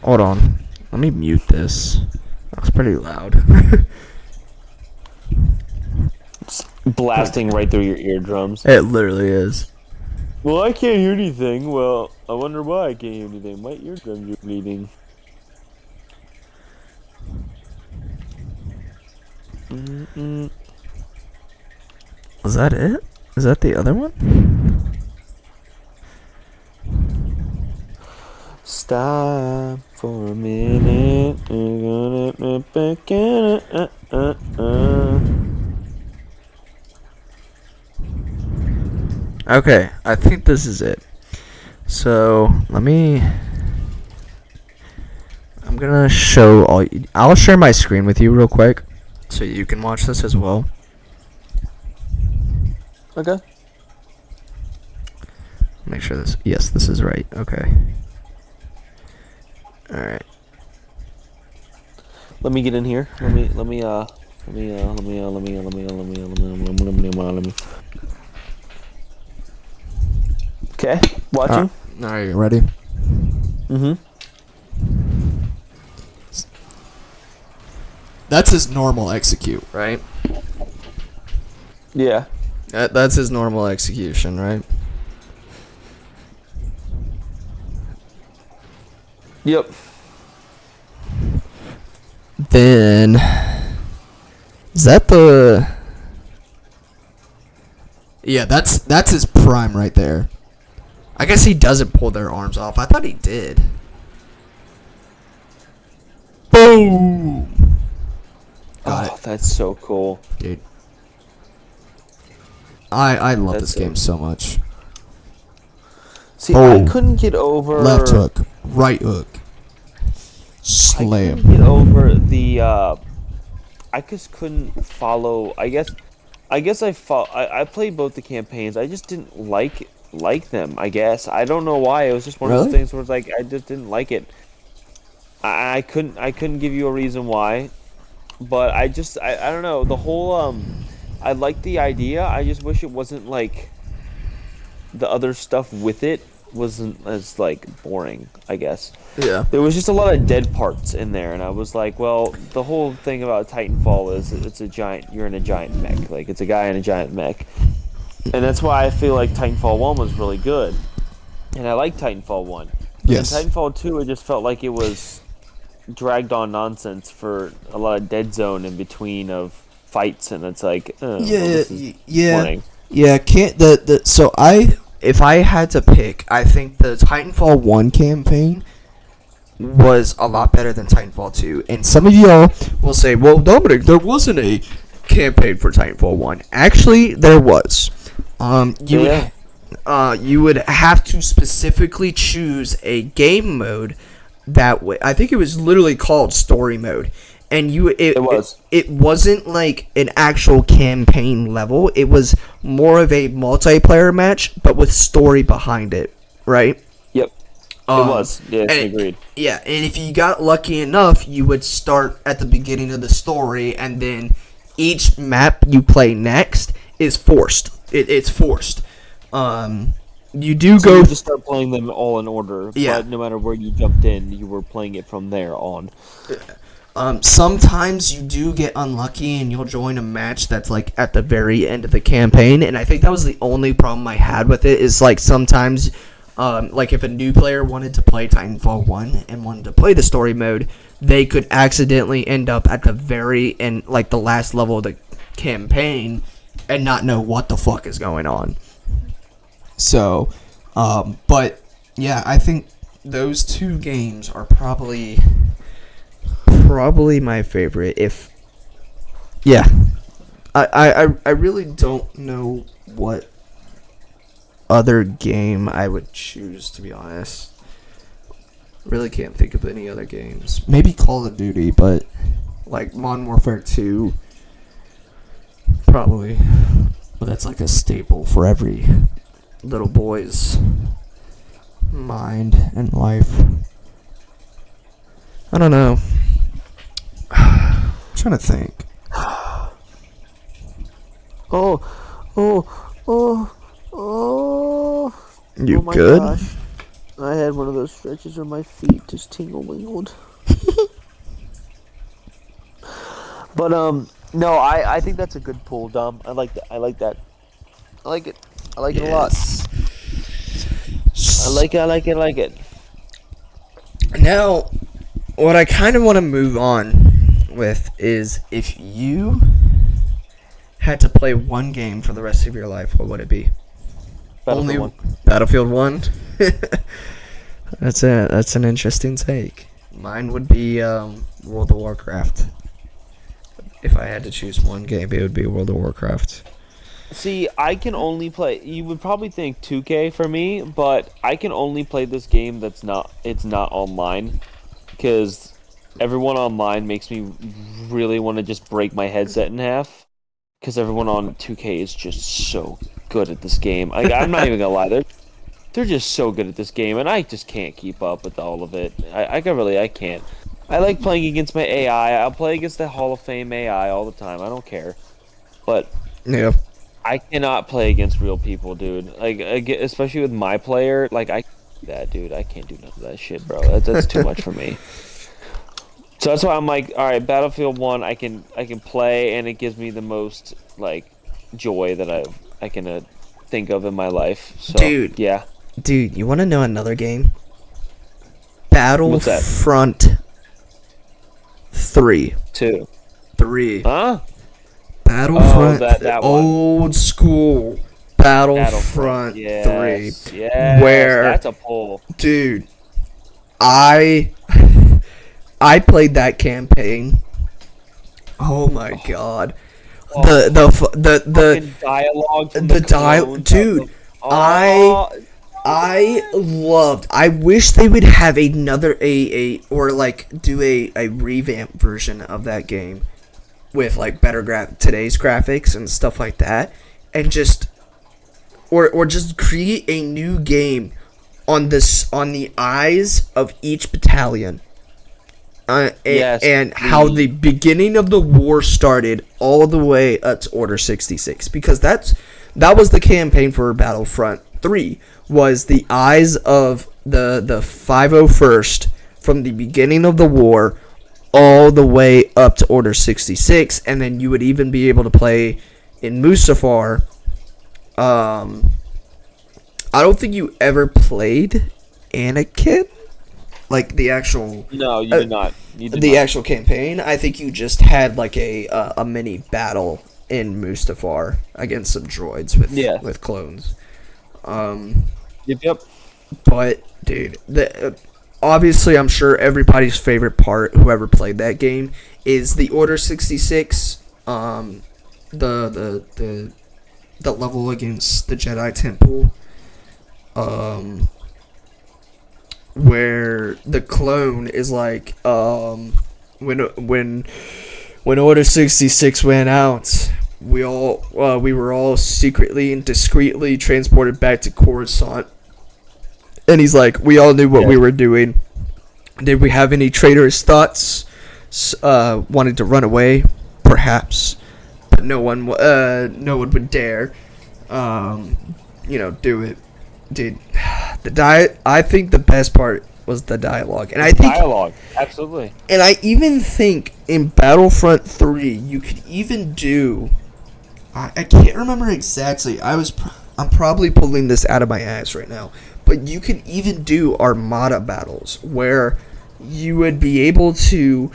Hold on. Let me mute this. That's pretty loud. It's blasting right through your eardrums. It literally is. Well, I can't hear anything. Well, I wonder why I can't hear anything. My eardrums are bleeding. Was that it? Is that the other one? Stop for a minute. Okay, I think this is it. So, I'm gonna show I'll share my screen with you real quick so you can watch this as well. Okay. Make sure this is right. Okay. All right. Let me get in here. Let me. Okay, watching. All right, you ready? Mm-hmm. That's his normal execute, right? Yeah. That's his normal execution, right? Yep. Then is that the? Yeah, that's his prime right there. I guess he doesn't pull their arms off. I thought he did. Boom! Got Oh, it, that's so cool. dude. I love That's this game so much. See, Boom. I couldn't get over Left hook, right hook, slam. I couldn't get over the. I just couldn't follow. I guess I played both the campaigns. I just didn't like them. I guess I don't know why. It was just one of Really? those things where it's like I just didn't like it. I couldn't give you a reason why, but I don't know the whole I like the idea. I just wish it wasn't like the other stuff with it wasn't as like boring, I guess. Yeah. There was just a lot of dead parts in there, and I was like, well, the whole thing about Titanfall is you're in a giant mech. Like, it's a guy in a giant mech. And that's why I feel like Titanfall 1 was really good. And I like Titanfall 1. Yes. In Titanfall 2, it just felt like it was dragged on nonsense for a lot of dead zone in between of fights, and it's like, yeah. So if I had to pick, I think the Titanfall 1 campaign was a lot better than Titanfall 2. And some of y'all will say, well, Dominic, there wasn't a campaign for Titanfall 1. Actually, there was. you would have to specifically choose a game mode that way. I think it was literally called story mode, and it wasn't like an actual campaign level. It was more of a multiplayer match, but with story behind it, right? Yep. It was. Yes, agreed. Yeah, and if you got lucky enough, you would start at the beginning of the story, and then each map you play next is forced. It's forced. You do So go you just start playing them all in order. Yeah. But no matter where you jumped in, you were playing it from there on. Sometimes you do get unlucky and you'll join a match that's like at the very end of the campaign, and I think that was the only problem I had with it is like sometimes like if a new player wanted to play Titanfall 1 and wanted to play the story mode, they could accidentally end up at the very end, like the last level of the campaign, and not know what the fuck is going on. So, but yeah, I think those two games are probably my favorite. I really don't know what other game I would choose, to be honest. Really can't think of any other games. Maybe Call of Duty, but like Modern Warfare 2, probably. But that's like a staple for every little boy's mind and life. I don't know. I'm trying to think. You my good? Gosh. I had one of those stretches where my feet just tingle-wingled. But no, I think that's a good pool, Dom. I like that. I like that. I like it. I like it a lot. I like it. Now, what I kind of want to move on with is if you had to play one game for the rest of your life, what would it be? Battlefield 1. Battlefield 1? That's an interesting take. Mine would be World of Warcraft. If I had to choose one game, it would be World of Warcraft. See, I can only play. You would probably think 2K for me, but I can only play this game it's not online, because everyone online makes me really want to just break my headset in half. Because everyone on 2K is just so good at this game. I'm not even gonna lie, they're just so good at this game, and I just can't keep up with all of it. I can't. I like playing against my AI. I'll play against the Hall of Fame AI all the time. I don't care, but Yeah. I cannot play against real people, dude. Like, especially with my player, like I can't do none of that shit, bro. That's too much for me. So that's why I'm like, all right, Battlefield 1, I can play, and it gives me the most like joy that I can think of in my life. So, Dude, you want to know another game? Battlefront 3. 2. 3. Huh? Battlefront, that one. old school Battlefront 3. Yes, where that's a pull. Dude, I played that campaign. Oh my god. The dialogue from the clones, dude. I wish they would have another or like do a revamp version of that game with like better today's graphics and stuff like that, and just or just create a new game on the eyes of each battalion. And how the beginning of the war started all the way up to Order 66, because that was the campaign for Battlefront 3, was the eyes of the 501st from the beginning of the war all the way up to Order 66, and then you would even be able to play in Mustafar. I don't think you ever played Anakin. Like the actual... No, you did not. Actual campaign. I think you just had like a mini battle in Mustafar against some droids with clones. Yep. But dude, obviously I'm sure everybody's favorite part, whoever played that game, is the Order 66. The level against the Jedi Temple. where the clone is like, when Order 66 went out, we were all secretly and discreetly transported back to Coruscant. And he's like, we all knew what we were doing. Did we have any traitorous thoughts? Wanted to run away, perhaps, but no one would dare, do it. Dude, I think the best part was the dialogue, and I think dialogue, absolutely. And I even think in Battlefront 3, you could even do. I can't remember exactly. I'm probably pulling this out of my ass right now, but you could even do Armada battles where you would be able to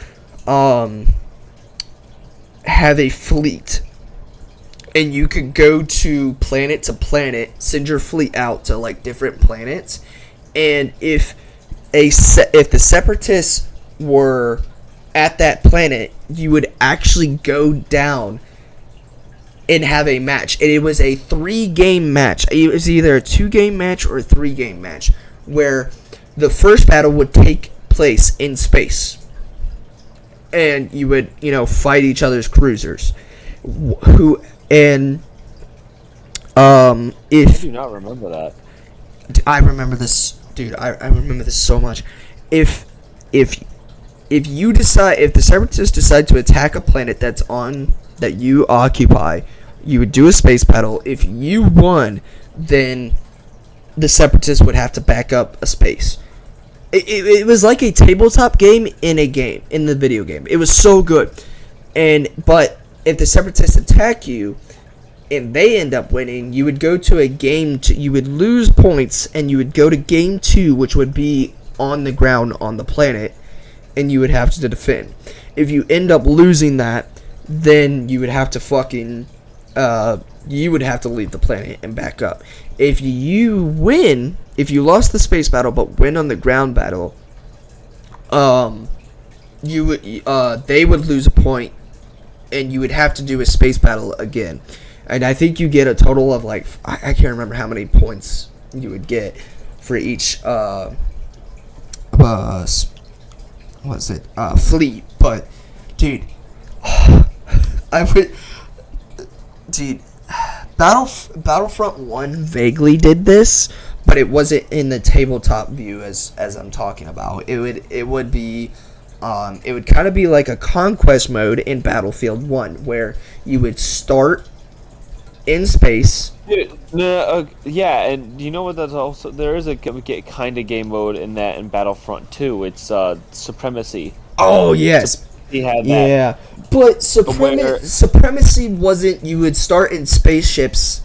have a fleet, and you could go to planet, send your fleet out to like different planets, and if the Separatists were at that planet, you would actually go down and have a match. And it was a 3-game match. It was either a 2-game match or a 3-game match, where the first battle would take place in space, and you would, fight each other's cruisers. If I do not remember that. I remember this, dude. I remember this so much. If the Separatists decide to attack a planet that you occupy, you would do a space battle. If you won, then the Separatists would have to back up a space. It was like a tabletop game in the video game. It was so good. But if the Separatists attack you and they end up winning, you would go to a game. You would lose points, and you would go to game 2, which would be on the ground on the planet, and you would have to defend. If you end up losing that, then you would have to leave the planet and back up. If you lost the space battle but win on the ground battle, they would lose a point, and you would have to do a space battle again. And I think you get a total of I can't remember how many points you would get for each fleet. But dude, Battlefront 1 vaguely did this, but it wasn't in the tabletop view as I'm talking about. It would kind of be like a conquest mode in Battlefield 1, where you would start in space. Yeah, and you know what? That's also, there is a kind of game mode in Battlefront 2. It's Supremacy. Oh yes, he had that. Yeah, but Supremacy wasn't. You would start in spaceships,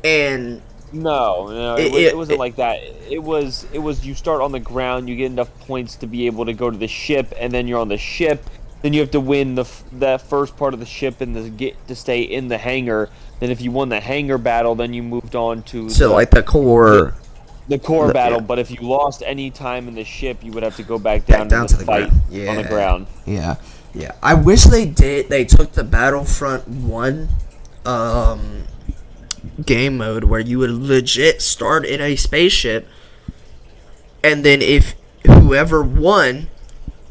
and no, it wasn't like that. It was you start on the ground. You get enough points to be able to go to the ship, and then you're on the ship. Then you have to win that first part of the ship and get to stay in the hangar. Then if you won the hangar battle, then you moved on to the core. The core battle, yeah. But if you lost any time in the ship, you would have to go back down to the fight on the ground. Yeah. I wish they took the Battlefront 1 game mode where you would legit start in a spaceship, and then if whoever won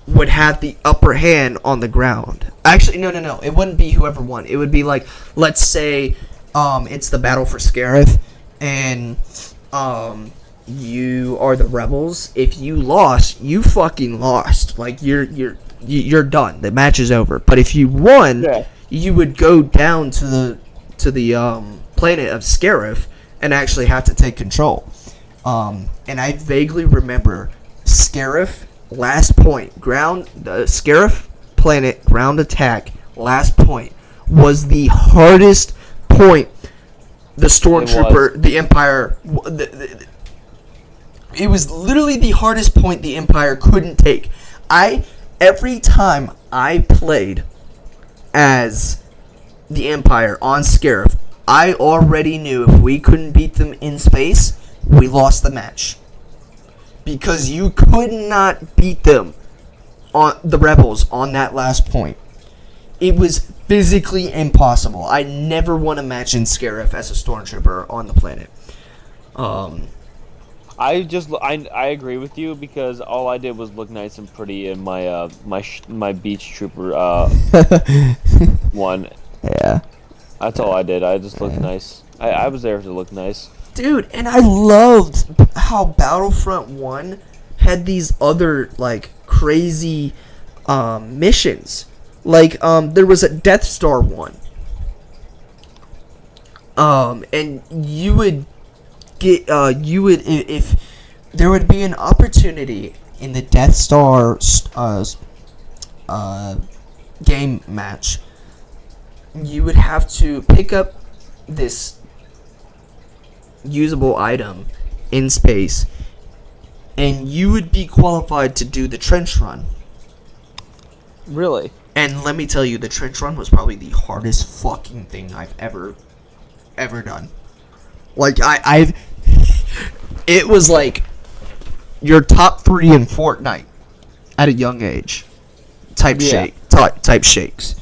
would have the upper hand on the ground. Actually, no. It wouldn't be whoever won. It would be like, let's say, it's the battle for Scarif, and you are the rebels. If you lost, you fucking lost. Like you're done. The match is over. But if you won, you would go down to the planet of Scarif and actually have to take control. And I vaguely remember Scarif. Last point, the Scarif planet ground attack. Last point was the hardest point. The Stormtrooper, the Empire. It was literally the hardest point the Empire couldn't take. Every time I played as the Empire on Scarif, I already knew if we couldn't beat them in space, we lost the match. Because you could not beat them, on the rebels, on that last point. It was physically impossible. I never won a match in Scarif as a Stormtrooper on the planet. I agree with you because all I did was look nice and pretty in my my beach trooper one. Yeah. That's all I did. I just looked Yeah. nice. I was there to look nice. Dude, and I loved how Battlefront 1 had these other, like, crazy missions. Like, there was a Death Star one. And you would get, if there would be an opportunity in the Death Star, game match, you would have to pick up this usable item in space, and you would be qualified to do the trench run. Really? And let me tell you, the trench run was probably the hardest fucking thing I've ever done. Like, I've it was like your top 3 in Fortnite at a young age type type shakes.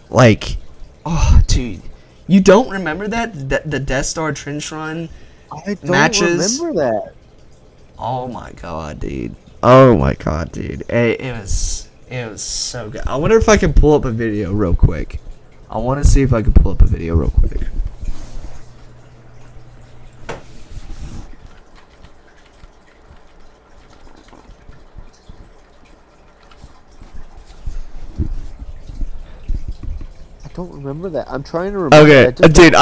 Like, oh dude, you don't remember that the Death Star trench run I don't matches? remember that. Oh my god, dude. Oh my god, dude. It was so good. I wonder if I can pull up a video real quick. I want to see if I can pull up a video real quick. I don't remember that. I'm trying to remember. Okay, I just dude, don't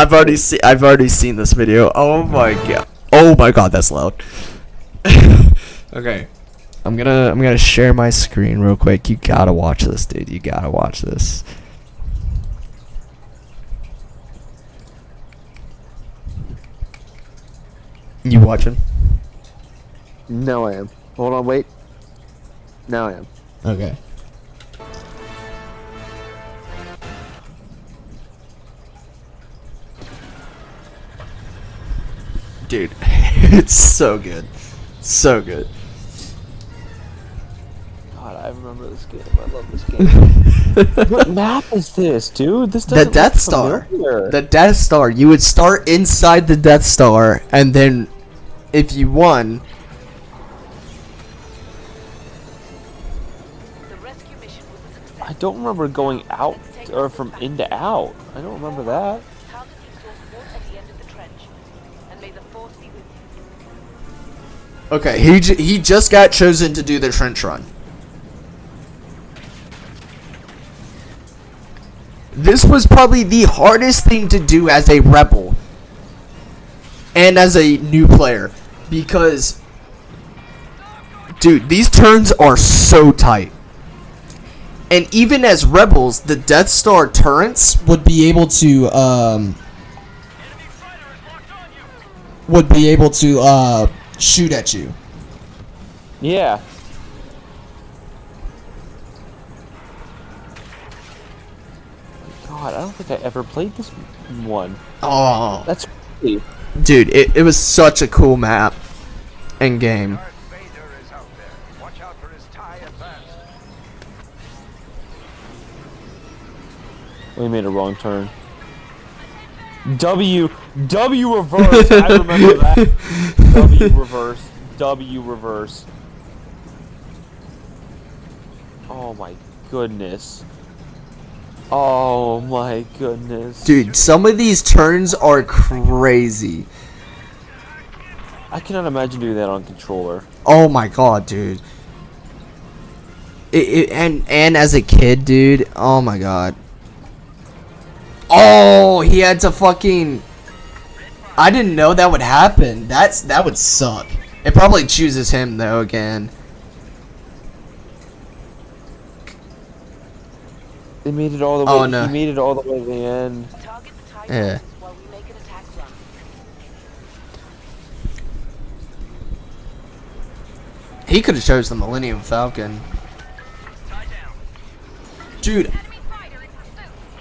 I've already seen this video. Oh my god, that's loud. Okay, I'm gonna share my screen real quick. You gotta watch this, dude. You gotta watch this. You watching? Now I am. Hold on, wait. Now I am. Okay. Dude, it's so good. So good. God, I remember this game. I love this game. What map is this, dude? This The doesn't Death look Star. familiar. The Death Star. You would start inside the Death Star, and then if you won, I don't remember going out or from in to out. I don't remember that. okay, he just got chosen to do the trench run. This was probably the hardest thing to do as a rebel and as a new player, because dude, these turns are so tight. And even as rebels, the Death Star turrets would be able to shoot at you. Yeah. God, I don't think I ever played this one. Oh, That's crazy. dude, it was such a cool map and game. Darth Vader is out there. Watch out for his TIE advance. We made a wrong turn. W reverse. I remember that. W reverse. Oh my goodness. Oh my goodness. Dude, some of these turns are crazy. I cannot imagine doing that on controller. Oh my god, dude. And as a kid, dude, oh my god. Oh, he had to fucking. I didn't know that would happen. That would suck. It probably chooses him though again. They made it all the way. Oh, no. He made it all the way to the end. Yeah. He could have chose the Millennium Falcon. Dude,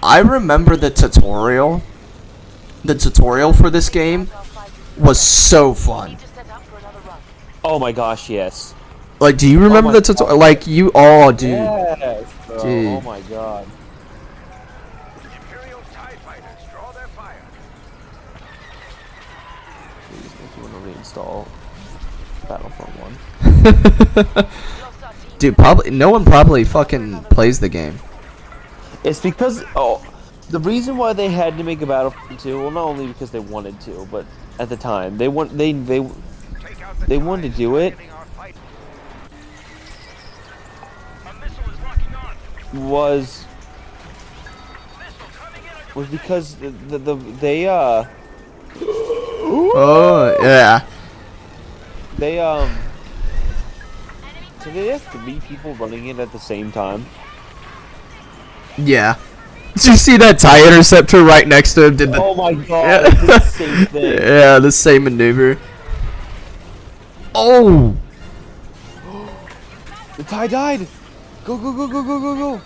I remember the tutorial. The tutorial for this game was so fun. Oh my gosh, yes. Like, do you remember my the tutorial? Like, you all, dude. Yes, bro. Dude. Oh my god. Imperial TIE fighters draw their fire. Please make you want to reinstall. Battlefront 1. Dude, probably no one probably fucking plays the game. It's because the reason why they had to make a Battlefront 2, well, not only because they wanted to, but at the time they wanted to do it. Was because they Oh yeah. So they have 3 people running it at the same time. Yeah. Did you see that TIE interceptor right next to him? Did the Oh my god, Yeah. it's the same thing. Yeah, the same maneuver. Oh. The TIE died. Go go go go go go go.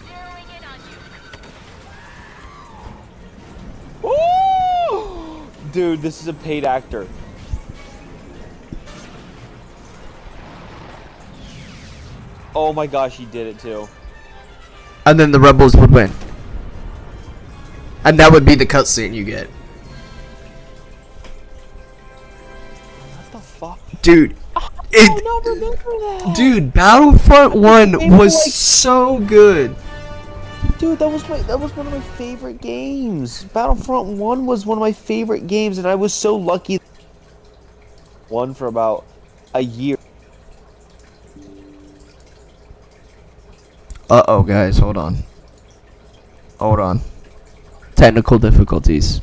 Oh! Dude, this is a paid actor. Oh my gosh, he did it too. And then the rebels would win. And that would be the cutscene you get. What the fuck? Dude. I don't remember that. Dude, Battlefront 1 They were was like- so good. Dude, that was one of my favorite games. Battlefront 1 was one of my favorite games, and I was so lucky. One for about a year. Uh-oh, guys, hold on. Hold on. Technical difficulties.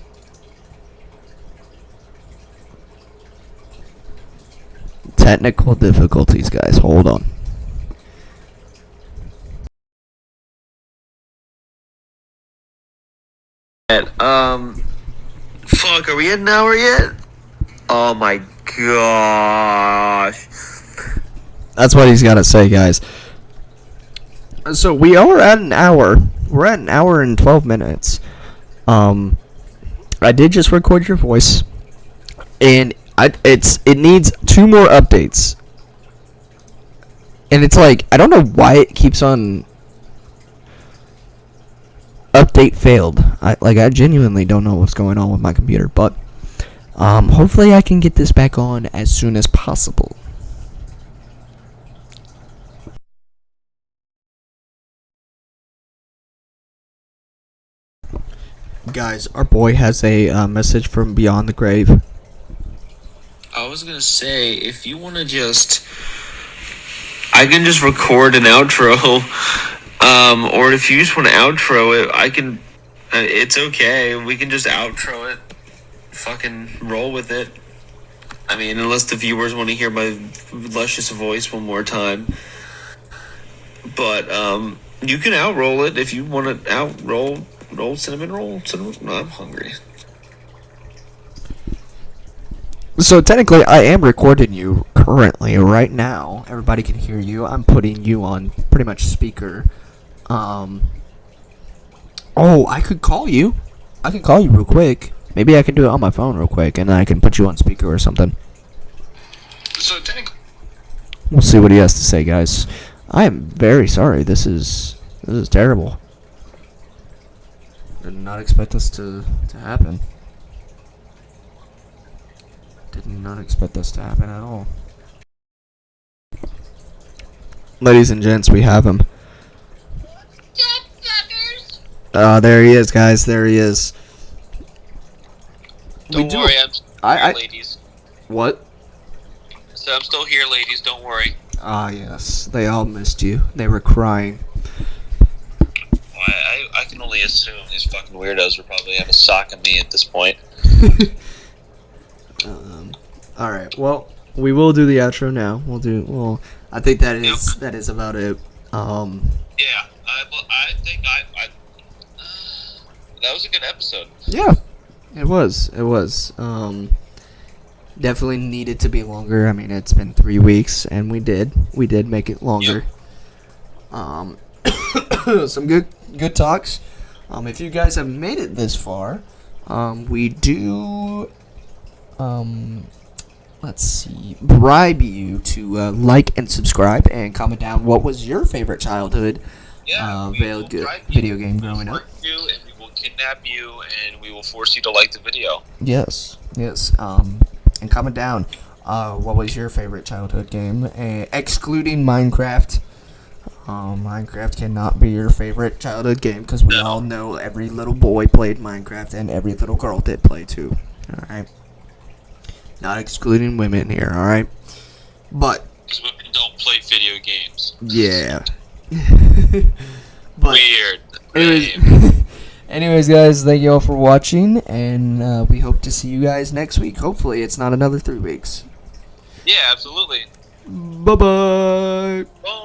Technical difficulties, guys. Hold on. Fuck, are we at an hour yet? Oh my gosh. That's what he's got to say, guys. So we are at an hour. We're at an hour and 12 minutes. I did just record your voice, and it needs 2 more updates. And it's like, I don't know why it keeps on update failed. I genuinely don't know what's going on with my computer, but hopefully I can get this back on as soon as possible. Guys, our boy has a message from beyond the grave. I was gonna say, if you wanna I can just record an outro, or if you just wanna outro it, I can, it's okay, we can just outro it, fucking roll with it. I mean, unless the viewers wanna hear my luscious voice one more time. But, you can outroll it if you wanna outroll. Roll, cinnamon roll. No, I'm hungry. So technically, I am recording you currently, right now. Everybody can hear you. I'm putting you on pretty much speaker. Oh, I could call you. I can call you real quick. Maybe I can do it on my phone real quick, and then I can put you on speaker or something. So technically, We'll see what he has to say, guys. I am very sorry. This is terrible. Did not expect this to happen. Did not expect this to happen at all. Ladies and gents, we have him. There he is, guys. There he is. Don't worry, I'm still here, I ladies. What? So I'm still here, ladies. Don't worry. Ah, yes. They all missed you. They were crying. Well, I can only assume these fucking weirdos will probably have a sock on me at this point. All right. Well, we will do the outro now. I think that is about it. Yeah, I think that was a good episode. Yeah. It was. Definitely needed to be longer. I mean, it's been 3 weeks, and we did make it longer. Some good talks. If you guys have made it this far, we do let's see, bribe you to like and subscribe and comment down what was your favorite childhood video game growing up. You, and we will kidnap you, and we will force you to like the video. Yes. And comment down. what was your favorite childhood game? Excluding Minecraft. Minecraft cannot be your favorite childhood game because we all know every little boy played Minecraft and every little girl did play too. Alright? Not excluding women here, alright? But, Because women don't play video games. yeah. But, Weird. anyways, guys, thank you all for watching, and we hope to see you guys next week. Hopefully, it's not another 3 weeks. Yeah, absolutely. Bye-bye. Bye.